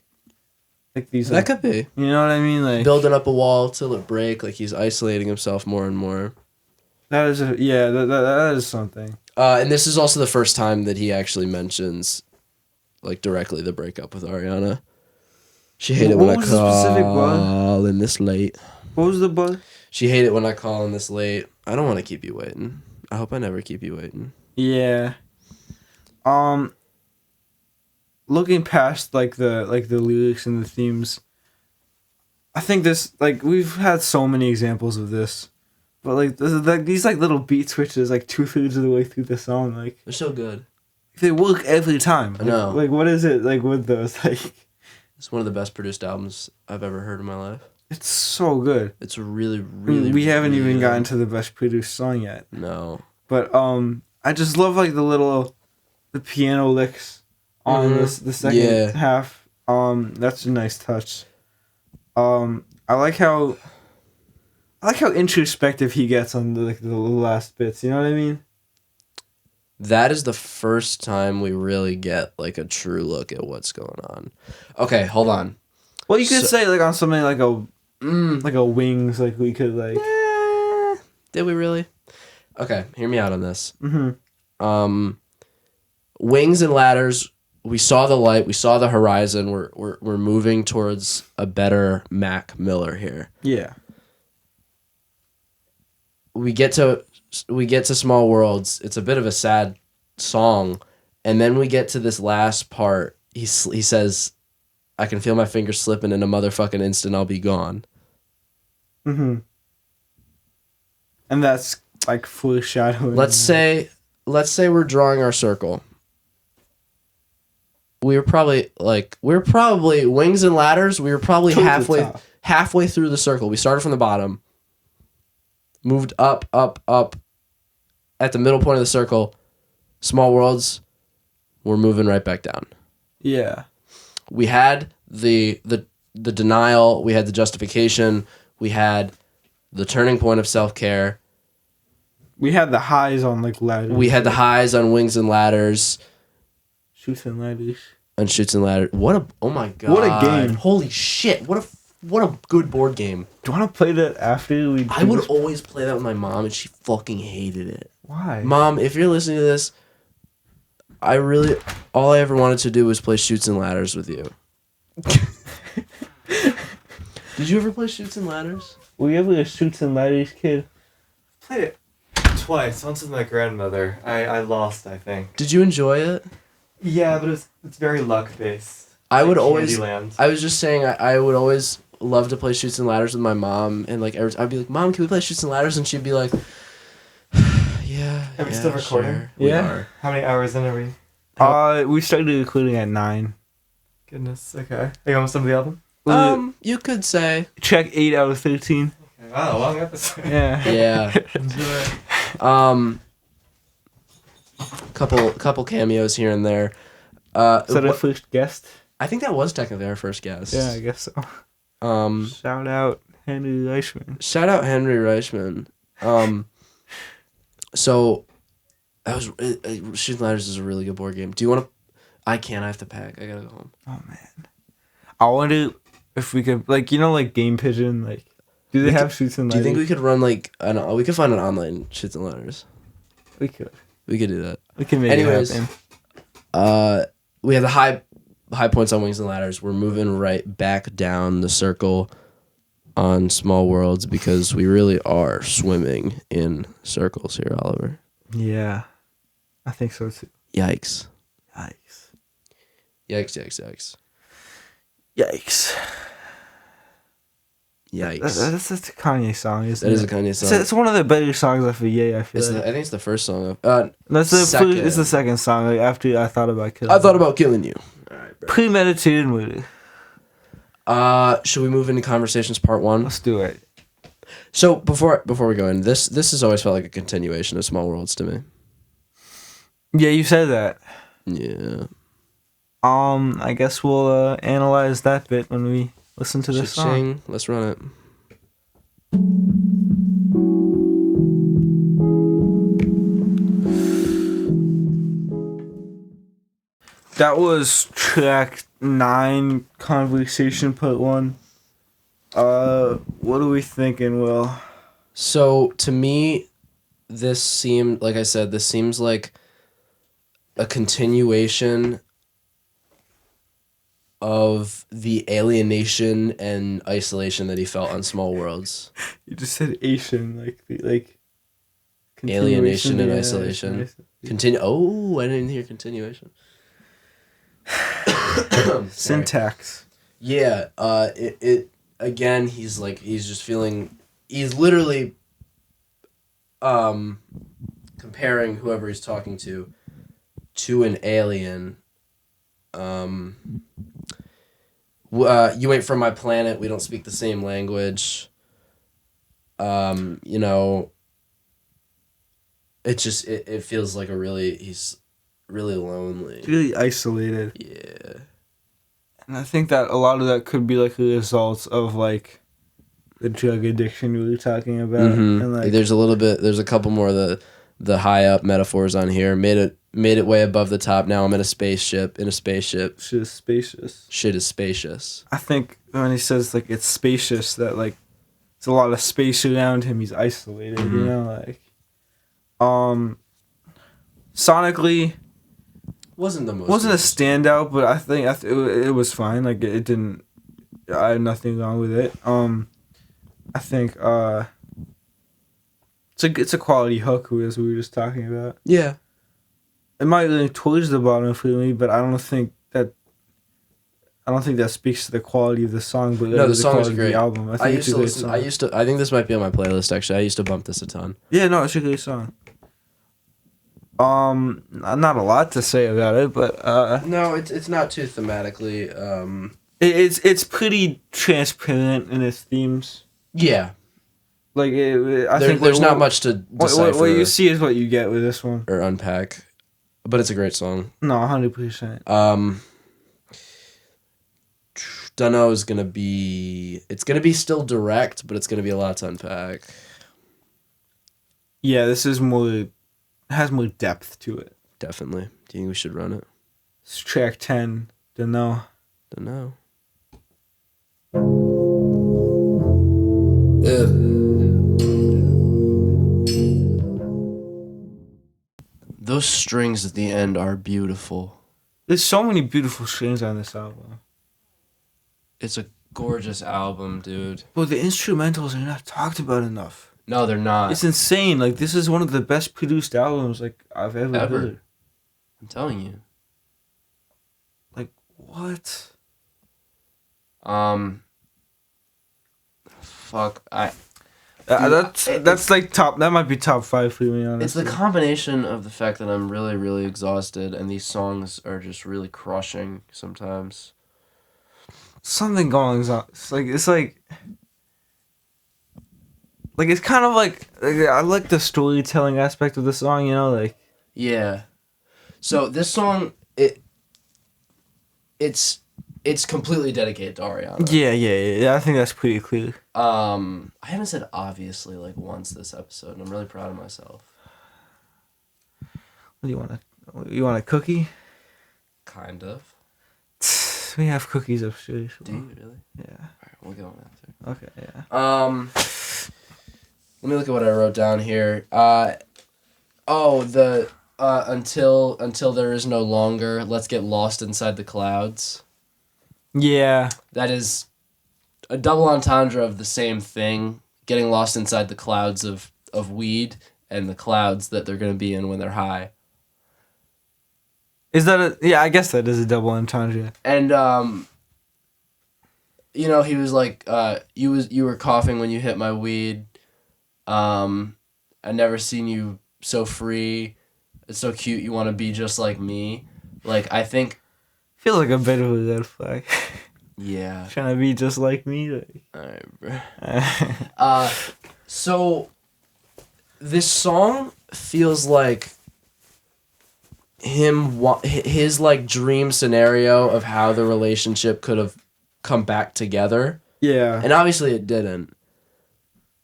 these. That Like, could be you know what I mean? Like building up a wall till it break. Like he's isolating himself more and more. that is that is something. And this is also the first time that he actually mentions, like directly, the breakup with Ariana. She hated What when I was the specific one? call in this late. What was the buzz? She hated when I call in this late. I don't want to keep you waiting. I hope I never keep you waiting. Yeah. Looking past like the lyrics and the themes, I think this like we've had so many examples of this, but like these like little beat switches like 2/3 of the way through the song, like They're so good. they work every time. I know. Like what is it like with those? Like It's one of the best produced albums I've ever heard in my life. it's so good. It's really, really. We haven't really even good. gotten to the best produced song yet. No. But I just love like the piano licks on the second Yeah. half. That's a nice touch. I like how introspective he gets on the last bits. You know what I mean? That is the first time we really get like a true look at what's going on. Okay, hold on. Well, you could So- say like on something like a Wings, like we could like. Did we really? Okay, hear me out on this. Mm-hmm. Wings and Ladders. We saw the light. We saw the horizon. We're moving towards a better Mac Miller here. Yeah. We get to Small Worlds. It's a bit of a sad song, and then we get to this last part. He says, "I can feel my fingers slipping in a motherfucking instant. I'll be gone." Mm-hmm. And that's like foreshadowing. Let's say we're drawing our circle. We were probably Wings and Ladders. We were probably Towards the top. halfway through the circle. We started from the bottom, moved up, at the middle point of the circle. Small Worlds. We're moving right back down. Yeah. We had the denial. We had the justification. We had the turning point of self-care. We had the highs on like Ladders. We had the highs on Wings and Ladders. Shoots and Ladders. And Shoots and Ladders. Oh my god. What a game. Holy shit. What a good board game. Do you want to play that after we? I would always play that with my mom and she fucking hated it. Why? Mom, if you're listening to this, all I ever wanted to do was play Shoots and Ladders with you. Did you ever play Shoots and Ladders? Were you ever a Shoots and Ladders kid? Played it twice. Once with my grandmother. I lost, I think. Did you enjoy it? Yeah, but it's very luck based. I would always. Candyland. I was just saying I would always love to play Shoots and Ladders with my mom, and like I'd be like, "Mom, can we play Shoots and Ladders?" And she'd be like, "Yeah." Are we still recording? Sure. We Yeah. are. How many hours in are we? We started recording at 9. Goodness. Okay. Are you almost done with the album? You could say. Check 8 out of 13. Okay. Wow, long episode. Yeah. Yeah. Enjoy. Couple cameos here and there. Is that our first guest? I think that was technically our first guest. Yeah, I guess so. Um, Shout out Henry Reichman. shout out Henry Reichman. So that was Shooting Ladders is a really good board game. Do you want to? I can't. I have to pack. I gotta go home. Oh man. I wonder if we could like like Game Pigeon, like do they We have Shoots and Do you Ladders? think we could run like we could find an online Shoots and Ladders? we could. We could do that. We can make Anyways. it happen. We have the high points on Wings and Ladders. We're moving right back down the circle on Small Worlds because we really are swimming in circles here, Oliver. Yeah. I think so too. Yikes. Yikes. Yikes. Yikes. Yikes. That's a Kanye song, isn't That it? is a Kanye song. It's one of the better songs off of Ye, I feel like. I think it's the first song. That's the second. it's the second song. Like after I thought about killing. I thought about killing you. All right, bro. Premeditated murder. Should we move into conversations part 1? Let's do it. So before we go in, this has always felt like a continuation of Small Worlds to me. Yeah, you said that. Yeah. I guess we'll analyze that bit when we listen to this song. Cha-ching. Let's run it. That was track 9, Conversation Part 1. What are we thinking, Will? So to me, this seemed, like I said, this seems like a continuation of the alienation and isolation that he felt on Small Worlds. You just said Asian, like Alienation and yeah, isolation. nice. Continue. Oh, I didn't hear continuation. Sorry. Syntax. Yeah. It again. He's just feeling. He's literally. Comparing whoever he's talking to an alien. You ain't from my planet. We don't speak the same language. You know. It just it feels like he's really lonely. Really isolated. Yeah. And I think that a lot of that could be like a result of like the drug addiction we were talking about. Mm-hmm. And like There's a couple more of the high up metaphors on here. Made it way above the top. Now I'm in a spaceship. shit is spacious. Shit is spacious. I think when he says like it's spacious, that like it's a lot of space around him. He's isolated, you know, like sonically Wasn't the most. wasn't a standout, but I think it was fine. Like it didn't. I had nothing wrong with it. I think it's a quality hook, as we were just talking about. Yeah. It might lean towards the bottom for me, but I don't think that speaks to the quality of the song. But No, the song is quality of great. the album. I I think used it's a to great listen. song. I think this might be on my playlist actually. I used to bump this a ton. Yeah, no, it's a great song. Not a lot to say about it, but No, it's not too thematically. it's pretty transparent in its themes. Yeah. Like I think There's not much to decipher what you see is what you get with this one. or unpack, but it's a great song. No, 100%. Dunno is gonna be. It's gonna be still direct, but it's gonna be a lot to unpack. Yeah, this is has more depth to it. Definitely. Do you think we should run it? It's track 10. Dunno. Dunno. Those strings at the end are beautiful. There's so many beautiful strings on this album. It's a gorgeous album, dude. But the instrumentals are not talked about enough. No, they're not. It's insane. Like this is one of the best produced albums like I've ever heard. I'm telling you. Like what? Fuck. That's like top. That might be top 5 for me. Honestly, It's the combination of the fact that I'm really, really exhausted and these songs are just really crushing sometimes. something going on. It's kind of like I like the storytelling aspect of the song. You know, like Yeah. So this song, it's completely dedicated to Ariana. yeah. I think that's pretty clear. I haven't said obviously like once this episode, and I'm really proud of myself. What do you want? You want a cookie? Kind of. We have cookies upstairs. Do you really? Yeah. Alright, we'll get on after. Okay. Yeah. Let me look at what I wrote down here. Until there is no longer, let's get lost inside the clouds. Yeah. That is a double entendre of the same thing, getting lost inside the clouds of weed and the clouds that they're going to be in when they're high. Is that yeah, I guess that is a double entendre. And he was like, you were coughing when you hit my weed. I never seen you so free. It's so cute. You want to be just like me. Like, I think. Feels like a bit of a red flag. Yeah. Trying to be just like me. Like. Alright, bro. So this song feels like his like dream scenario of how the relationship could have come back together, Yeah. and obviously it didn't.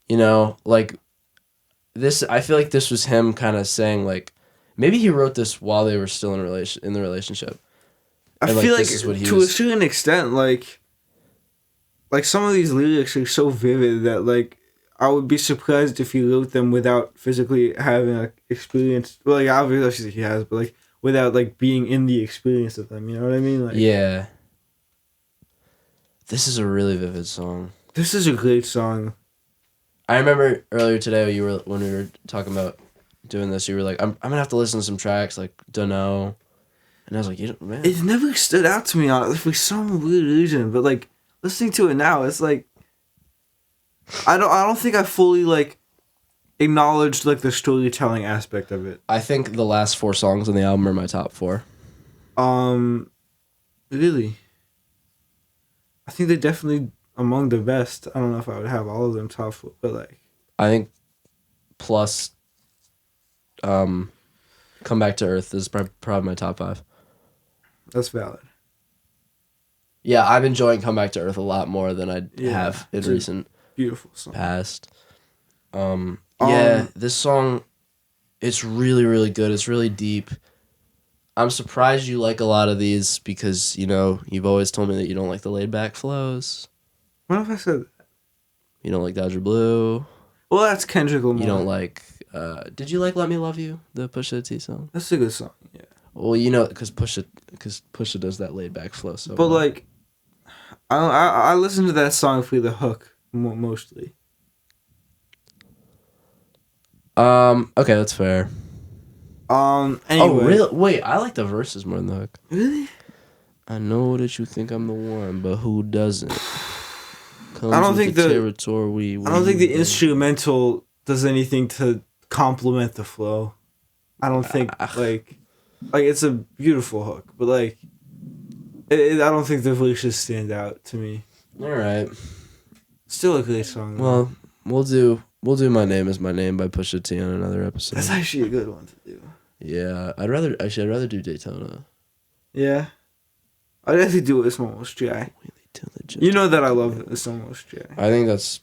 You know, like this. I feel like this was him kind of saying like, maybe he wrote this while they were still in the relationship. I And, like, feel like this is what he to was- a certain extent, like some of these lyrics are so vivid that like I would be surprised if he wrote them without physically having like experience. Well, like obviously he has, but like without like being in the experience of them. You know what I mean? Like, Yeah. This is a really vivid song. this is a great song. I remember earlier today when we were talking about doing this, you were like, I'm gonna have to listen to some tracks like Dunno, and I was like, man, It never stood out to me for some weird reason, but like listening to it now, it's like I don't think I fully like acknowledged like the storytelling aspect of it. I think the last 4 songs on the album are my top 4. Really, I think they're definitely among the best. I don't know if I would have all of them top 4, but like I think plus, Come Back to Earth is probably my top 5. that's valid. Yeah, I'm enjoying Come Back to Earth a lot more than I Yeah, have in it's a recent Beautiful song. past. Yeah, this song, it's really, really good. It's really deep. I'm surprised you like a lot of these because, you know, you've always told me that you don't like the laid back flows. What if I said that? You don't like Dodger Blue. Well, that's Kendrick Lamar. You don't like, did you like Let Me Love You, the Pusha T song? That's a good song. Yeah, Well, you know, because Pusha does that laid back flow. So, but like, I listen to that song for the hook mostly. okay, that's fair. Anyway. Oh, really? Wait, I like the verses more than the hook. Really? I know that you think I'm the one, but who doesn't? Comes I don't with think the the- territory. I don't think the instrumental does anything to complement the flow. I don't think like it's a beautiful hook, but like I don't think the verses stand out to me. All right. Still a great song. Though. Well, we'll do My Name Is My Name by Pusha T on another episode. That's actually a good one to do. Yeah, I'd rather do Daytona. Yeah, I'd actually do It's Almost Dry. You know that I love It's Almost Dry. I think that's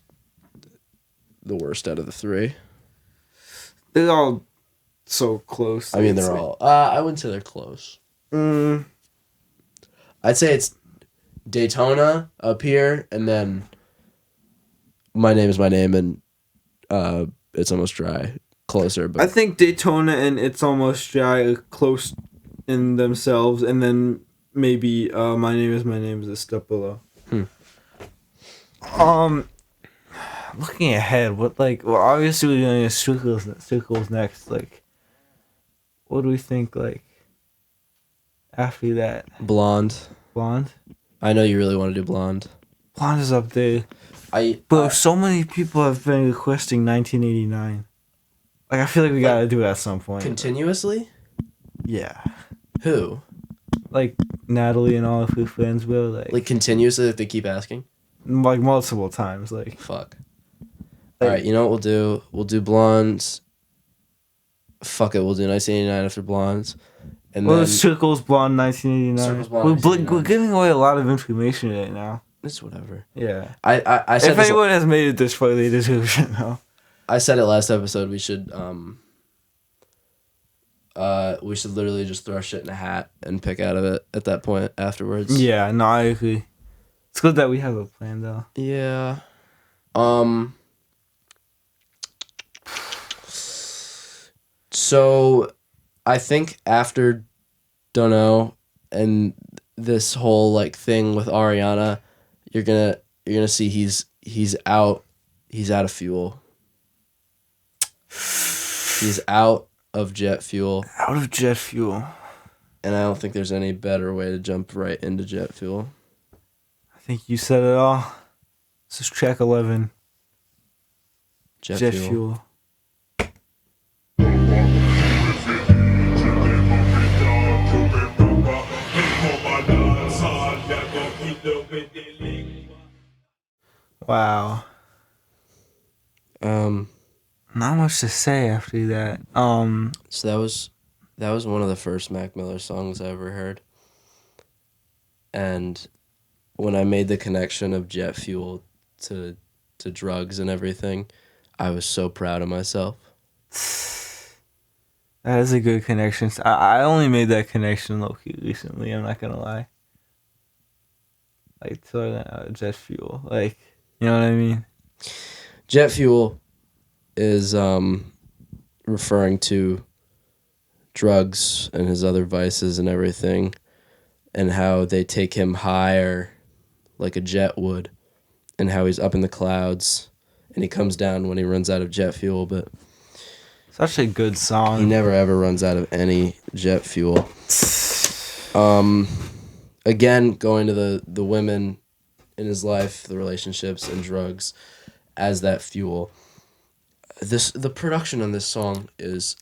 the worst out of the 3. They're all so close. I mean, It's they're like- all. I wouldn't say they're close. Mm, I'd say it's Daytona up here, and then My Name Is My Name, and It's Almost Dry closer. But I think Daytona and It's Almost Dry are close in themselves, and then maybe My Name is a step below. Looking ahead, obviously we're doing circles next. Like, what do we think? Like, after that, Blonde. Blonde. I know you really want to do Blonde. Blonde is up there, I but so many people have been requesting 1989. Like, I feel like we gotta do it at some point. continuously. Yeah, Who? like Natalie and all of her friends will Like continuously if they keep asking? like multiple times. Like, Fuck. Like- Alright, you know what we'll do? We'll do Blondes. Fuck it, we'll do 1989 after Blondes. And well, then Circles Blonde 1989. Circles Blonde we're 1989. giving away a lot of information right now. it's whatever. Yeah. I said If this, anyone has made it this far, they deserve it now. I said it last episode, we should literally just throw shit in a hat and pick out of it at that point afterwards. Yeah, no, I agree. It's good that we have a plan, though. Yeah. So I think after Dunno and this whole like thing with Ariana, you're gonna see he's out of fuel. He's out of jet fuel, Out of jet fuel. and I don't think there's any better way to jump right into jet fuel. I think you said it all. This is track 11. Jet fuel. Wow. Um, Not much to say after that. so that was That was one of the first Mac Miller songs I ever heard. And when I made the connection of jet fuel to drugs and everything, I was so proud of myself. That is a good connection. I only made that connection low-key recently, I'm not gonna lie. Like, jet fuel. Like, you know what I mean? Jet fuel is referring to drugs and his other vices and everything, and how they take him higher like a jet would, and how he's up in the clouds and he comes down when he runs out of jet fuel, but Such a good he song. never ever runs out of any jet fuel. Again, going to the women in his life, the relationships and drugs as that fuel. The production on this song is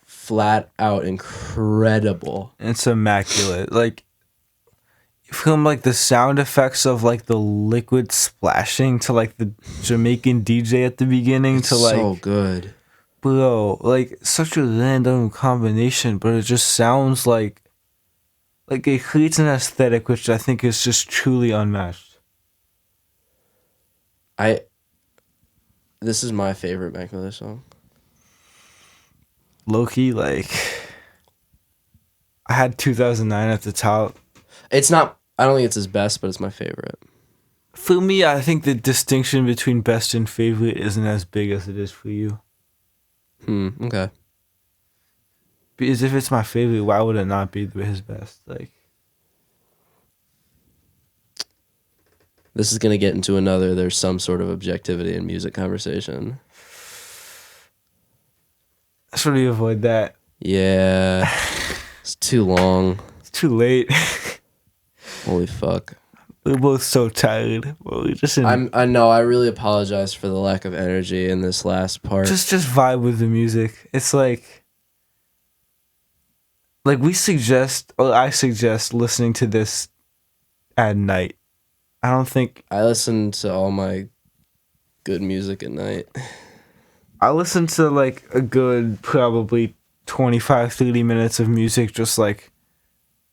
flat out incredible. It's immaculate. Like, from like the sound effects of like the liquid splashing to like the Jamaican DJ at the beginning It's to like, so good. bro, like such a random combination, but it just sounds like it creates an aesthetic which I think is just truly unmatched. This is my favorite Mac Miller song. Low-key, like, I had 2009 at the top. It's not. I don't think it's his best, but it's my favorite. For me, I think the distinction between best and favorite isn't as big as it is for you. Okay. Because if it's my favorite, why would it not be his best? Like, This is gonna get into another. There's some sort of objectivity in music conversation. should we avoid that? Yeah. It's too long. It's too late. Holy fuck. We're both so tired. Well, we just I know. I really apologize for the lack of energy in this last part. just vibe with the music. It's like I suggest listening to this at night. I don't think I listen to all my good music at night. I listen to like a good probably 25-30 minutes of music just like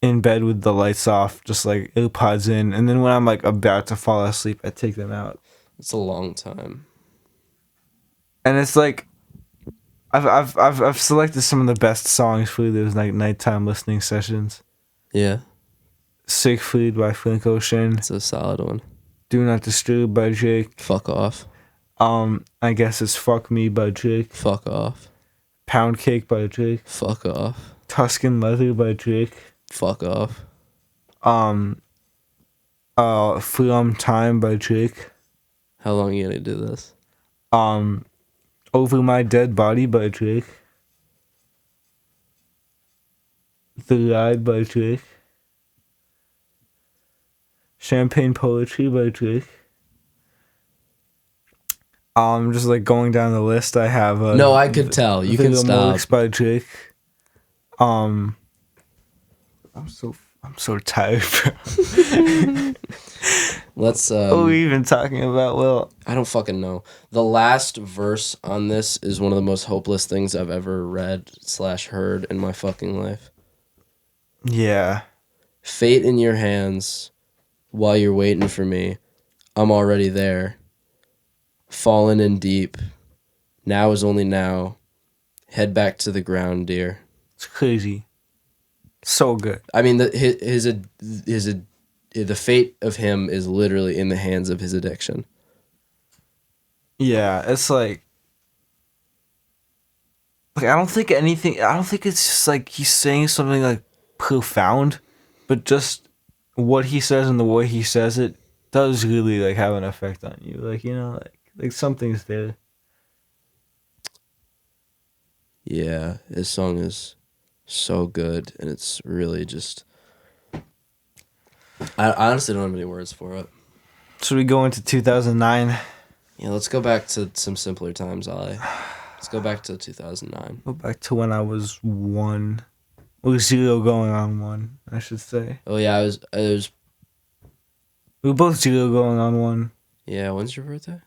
in bed with the lights off, just like AirPods in, and then when I'm like about to fall asleep, I take them out. It's a long time. And it's like I've selected some of the best songs for those like nighttime listening sessions. Yeah, Siegfried by Frank Ocean, it's a solid one. Do Not Disturb by Drake. Fuck off. I guess it's Fuck Me by Drake. Fuck off. Pound Cake by Drake. Fuck off. Tuscan Leather by Drake. Fuck off. From Time by Drake. How long are you gonna do this? Over My Dead Body by Drake. The Ride by Drake. Champagne Poetry by Drake. Just like going down the list, I have No, I could tell. You can stop. Lyrics by Drake. I'm so tired, bro. Let's. What are we even talking about? Well, I don't fucking know. The last verse on this is one of the most hopeless things I've ever read / heard in my fucking life. yeah. Fate in your hands, while you're waiting for me, I'm already there. Fallen in deep. Now is only now. Head back to the ground, dear. It's crazy. So good. I mean, the fate of him is literally in the hands of his addiction. Yeah, it's like I don't think it's just like he's saying something like profound, but just what he says and the way he says it does really like have an effect on you. Like, you know, like something's there. Yeah, his song is so good, and it's really just. I honestly don't have any words for it. Should we go into 2009? Yeah, let's go back to some simpler times, Ali. Let's go back to 2009. Go back to when I was 1. Or 0 going on 1, I should say. Oh yeah, I was. We were both 0 going on 1. Yeah, when's your birthday?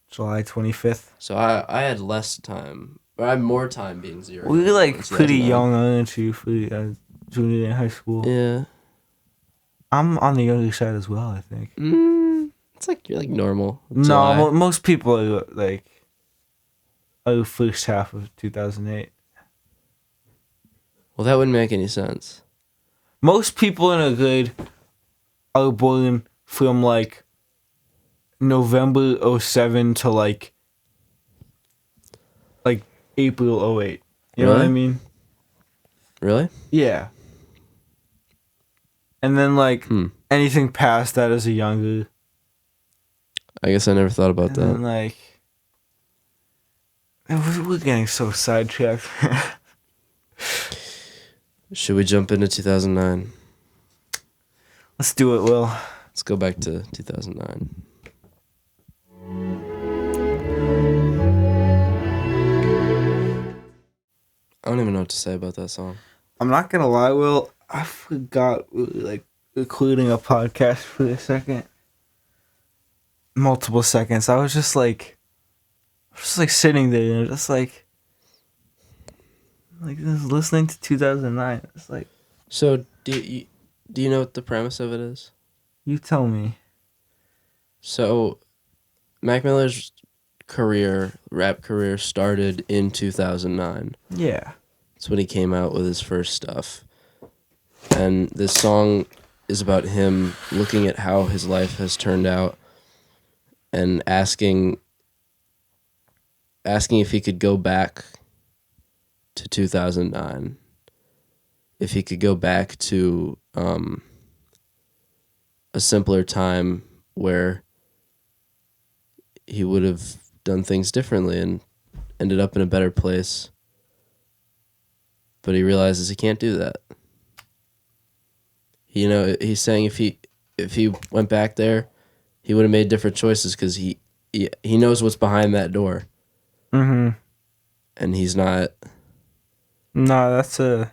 July 25th. So I had less time, Or I have more time being 0. We were like in pretty 2009. young, aren't you? For junior in high school. Yeah. I'm on the younger side as well, I think. It's like you're like normal. No, July. most people are like the first half of 2008. Well, that wouldn't make any sense. Most people in a grade are born from like November 07 to like April 08. You know what I Really? mean? Really? Yeah. And then like anything past that is a younger. I guess I never thought about And that. then like man, we're getting so sidetracked. Should we jump into 2009? Let's do it, Will. Let's go back to 2009. I don't even know what to say about that song. I'm not gonna lie, Will. I forgot we were, like recording a podcast for a second. Multiple seconds. I was just like sitting there and just like just listening to 2009. It's like, So, do you know what the premise of it is? you tell me. So, Mac Miller's rap career started in 2009. Yeah. That's when he came out with his first stuff. And this song is about him looking at how his life has turned out and asking if he could go back to 2009. If he could go back to a simpler time where he would have done things differently and ended up in a better place. But he realizes he can't do that. You know, he's saying if he went back there, he would have made different choices because he knows what's behind that door. Mm-hmm. And he's not. No, it's a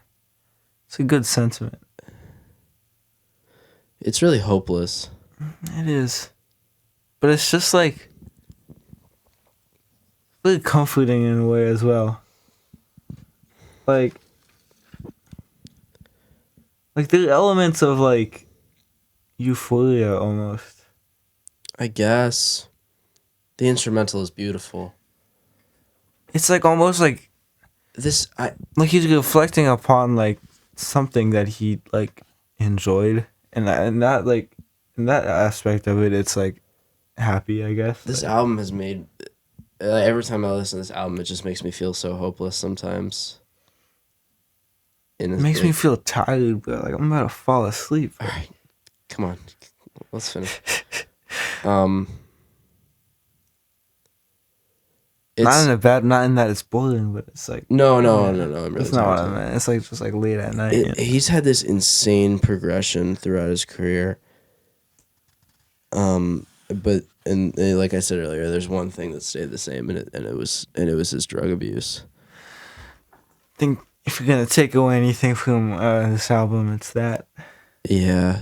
good sentiment. It's really hopeless. It is. But it's just like really comforting in a way as well. Like there are elements of like euphoria almost. I guess. The instrumental is beautiful. It's like almost like like he's reflecting upon like something that he like enjoyed, and that aspect of it, it's like happy, I guess. This Like, album has made. Every time I listen to this album, it just makes me feel so hopeless sometimes. it makes me feel tired, but like I'm about to fall asleep. All right, come on, let's finish. Not in that it's boring, but it's like No. I'm really. that's not what I talking meant. It's like just like late at night. He's had this insane progression throughout his career. But like I said earlier, there's one thing that stayed the same, and it was his drug abuse. I think if you're gonna take away anything from this album, it's that. Yeah.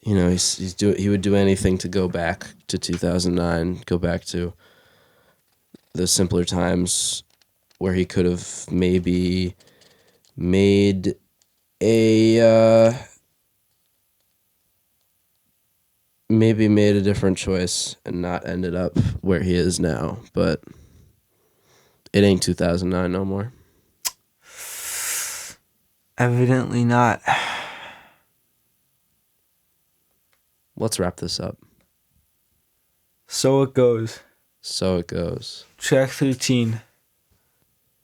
You know, he would do anything to go back to 2009, go back to the simpler times where he could have maybe made a different choice and not ended up where he is now, but it ain't 2009 no more. Evidently not. Let's wrap this up. So it goes. So it goes. Track 13. Here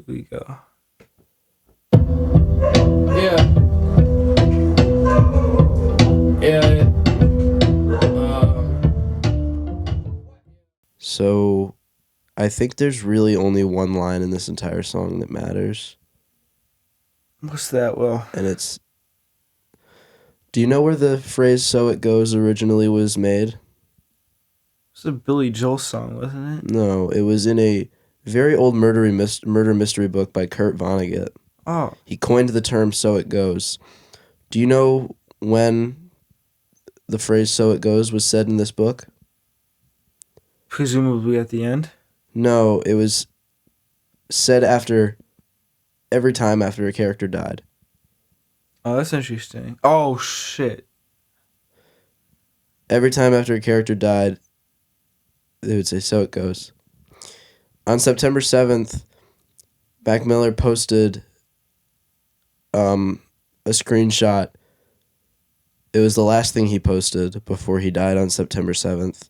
we go. Yeah. So, I think there's really only one line in this entire song that matters, What's that, Will? and it's. Do you know where the phrase "so it goes" originally was made? It's a Billy Joel song, wasn't it? No, it was in a very old murder mystery book by Kurt Vonnegut. Oh, He coined the term "so it goes." Do you know when the phrase "so it goes" was said in this book? Presumably at the end. No, it was said every time after a character died. Oh, that's interesting. Oh shit. Every time after a character died, they would say, "So it goes." On September 7th, Mac Miller posted a screenshot. It was the last thing he posted before he died on September 7th.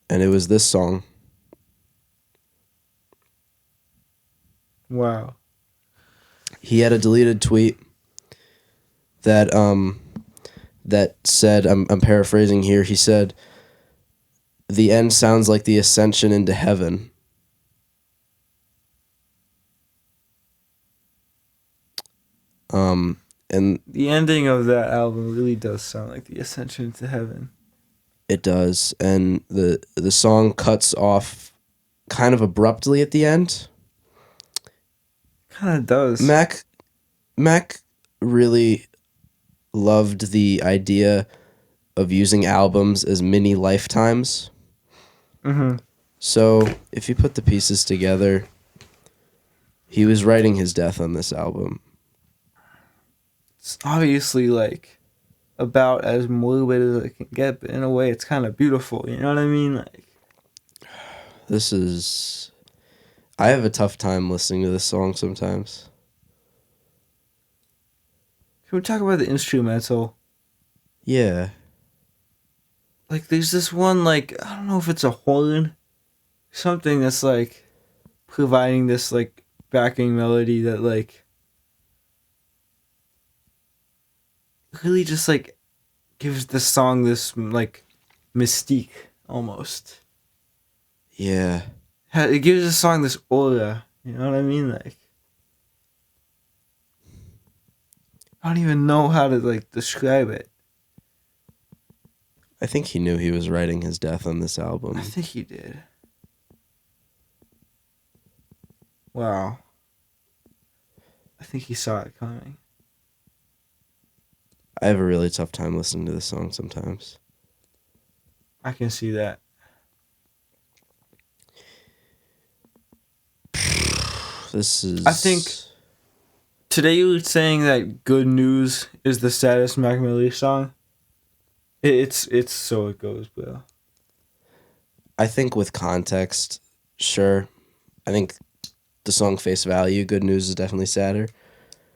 And it was this song. Wow. He had a deleted tweet that that said, I'm paraphrasing here, he said, "The end sounds like the ascension into heaven." And The ending of that album really does sound like the ascension to heaven. it does, and the song cuts off kind of abruptly at the end. Kind of does. Mac really loved the idea of using albums as mini lifetimes. Mm-hmm. So if you put the pieces together, he was writing his death on this album. It's obviously like about as morbid as it can get, but in a way it's kind of beautiful. You know what I mean? Like, I have a tough time listening to this song sometimes. can we talk about the instrumental? Yeah. Like, there's this one, like, I don't know if it's a horn, something that's like providing this like backing melody that like really just like gives the song this like mystique almost. Yeah. It gives the song this aura. You know what I mean? Like, I don't even know how to like describe it. I think he knew he was writing his death on this album. I think he did. Wow. I think he saw it coming. I have a really tough time listening to this song sometimes. I can see that. This is... I think today you were saying that "Good News" is the saddest Mac Miller song. It's So It Goes, bro. I think with context, sure. I think the song face value, Good News, is definitely sadder.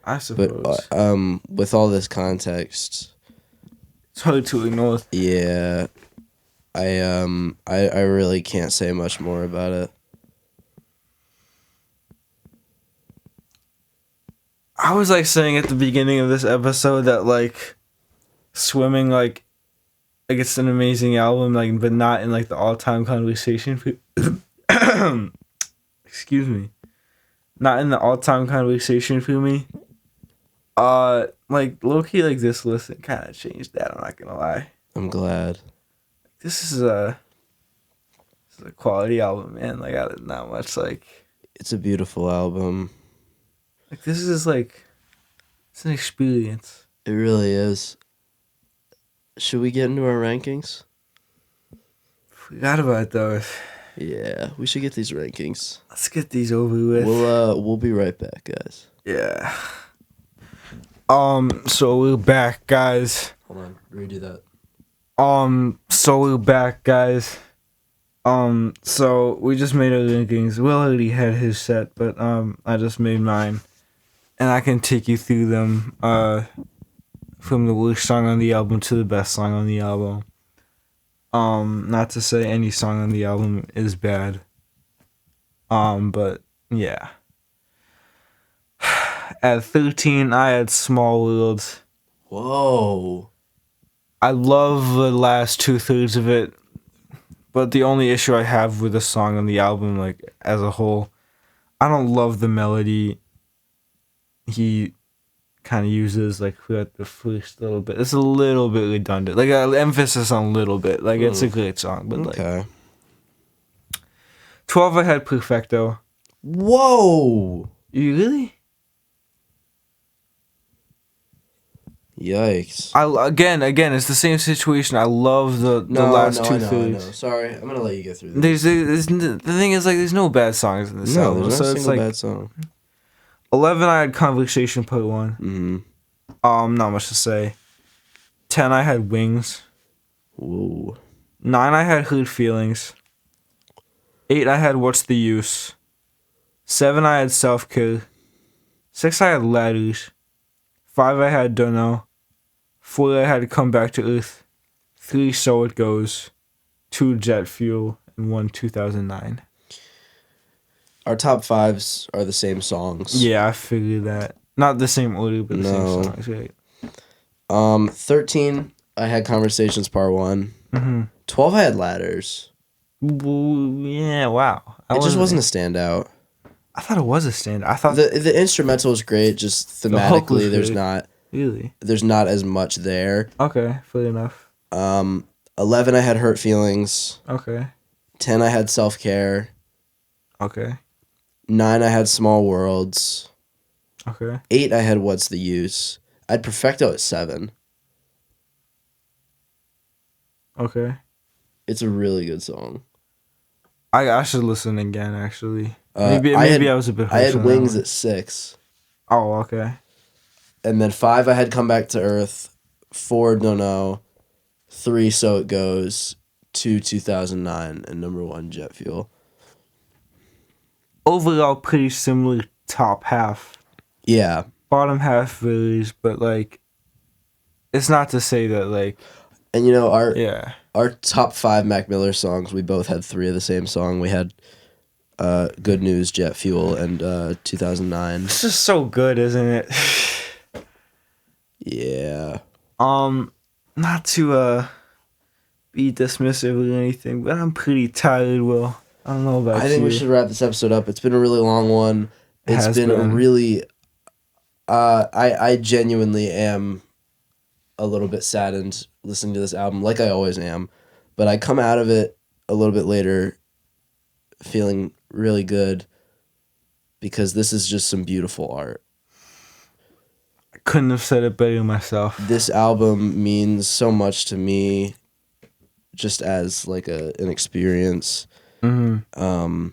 I suppose. But with all this context, it's hard to ignore. yeah, I really can't say much more about it. I was like saying at the beginning of this episode that like Swimming like it's an amazing album, like, but not in like the all-time conversation. Excuse me. Not in the all-time conversation for me. Like low-key, like this listen kind of changed that. I'm not gonna lie. I'm glad. This is a quality album, man. Like, not much like. It's a beautiful album. Like, this is like, it's an experience. It really is. Should we get into our rankings? Forgot about those. Yeah, we should get these rankings. Let's get these over with. We'll be right back, guys. Yeah. So we're back, guys. Hold on, redo that. So we're back, guys. So we just made our rankings. Will already had his set, but I just made mine, and I can take you through them. From the worst song on the album to the best song on the album. Not to say any song on the album is bad. But yeah. At 13, I had Small World. Whoa. I love the last 2/3 of it, but the only issue I have with the song on the album, like as a whole, I don't love the melody he kind of uses like throughout the first little bit. It's a little bit redundant, like emphasis on little bit. Like it's a great song, but Okay. like 12, I had Perfecto. Whoa. You really? Yikes. Again, it's the same situation. I love the last two I know. thirds. Sorry, I'm gonna let you get through this. The thing is, like, there's no bad songs in this No, album. there's not So a it's single like bad song. 11, I had Conversation Part 1. Mm-hmm. Not much to say. 10, I had Wings. Whoa. 9, I had Hurt Feelings. 8, I had What's the Use. 7, I had Self Care. 6, I had Ladders. 5, I had Dunno. 4, I had Come Back to Earth. 3, So It Goes. 2, Jet Fuel. And 1, 2009. Our top fives are the same songs. Yeah, I figured that. Not the same order, but the No. same songs, right? 13, I had Conversations Part 1. 12, I had Ladders. Yeah, wow. It just wasn't a standout. I thought it was a stand. I thought The instrumental is great, just The hook was thematically good. Really? there's not as much there. Okay, fair enough. 11, I had Hurt Feelings. Okay. 10, I had Self Care. Okay. 9, I had Small Worlds. Okay. 8, I had What's the Use. I had Perfecto at 7. Okay. It's a really good song. I should listen again, actually. Uh, Maybe I was a bit I harsh had on that Wings one. at 6. Oh, okay. And then 5, I had Come Back to Earth. 4, Don't Know. 3, So It Goes. 2, 2009. And number 1, Jet Fuel. Overall, pretty similar top half. Yeah. Bottom half varies, but, like, it's not to say that, like, And you know, yeah. our top 5 Mac Miller songs, we both had 3 of the same song. We had Good News, Jet Fuel, and 2009. It's just so good, isn't it? Yeah. Not to be dismissive or anything, but I'm pretty tired, Will. I don't know about you. I think we should wrap this episode up. It's been a really long one. It's Has been a been. really... I genuinely am a little bit saddened listening to this album, like I always am. But I come out of it a little bit later feeling really good because this is just some beautiful art. I couldn't have said it better myself. This album means so much to me just as like an experience. Mm-hmm.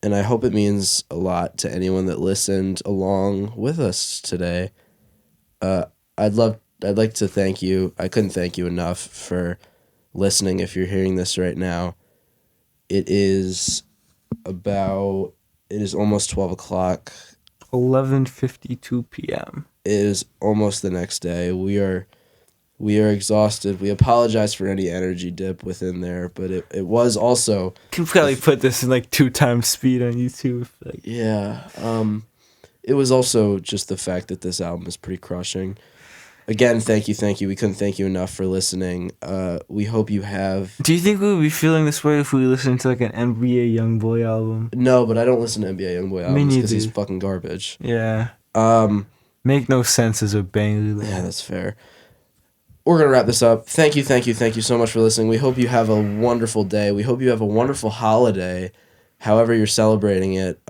And I hope it means a lot to anyone that listened along with us today. I'd like to thank you. I couldn't thank you enough for listening if you're hearing this right now. It is almost 12 o'clock. 11:52 p.m. It is almost the next day. We are exhausted. We apologize for any energy dip within there, but it was also... Can probably put this in like 2 times speed on YouTube. Like, Yeah. It was also just the fact that this album is pretty crushing. Again, thank you. We couldn't thank you enough for listening. We hope you have... do you think we would be feeling this way if we listened to like an NBA YoungBoy album? No, but I don't listen to NBA YoungBoy albums because he's neither. fucking garbage. Yeah. Um, Make No Sense is a banger. yeah, that's fair. We're going to wrap this up. Thank you so much for listening. We hope you have a wonderful day. We hope you have a wonderful holiday, however you're celebrating it.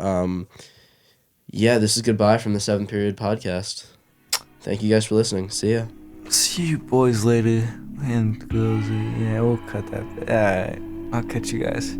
Yeah, this is goodbye from the 7th Period Podcast. Thank you guys for listening. See ya. See you boys later. And girls. Yeah, we'll cut that. Alright. I'll catch you guys.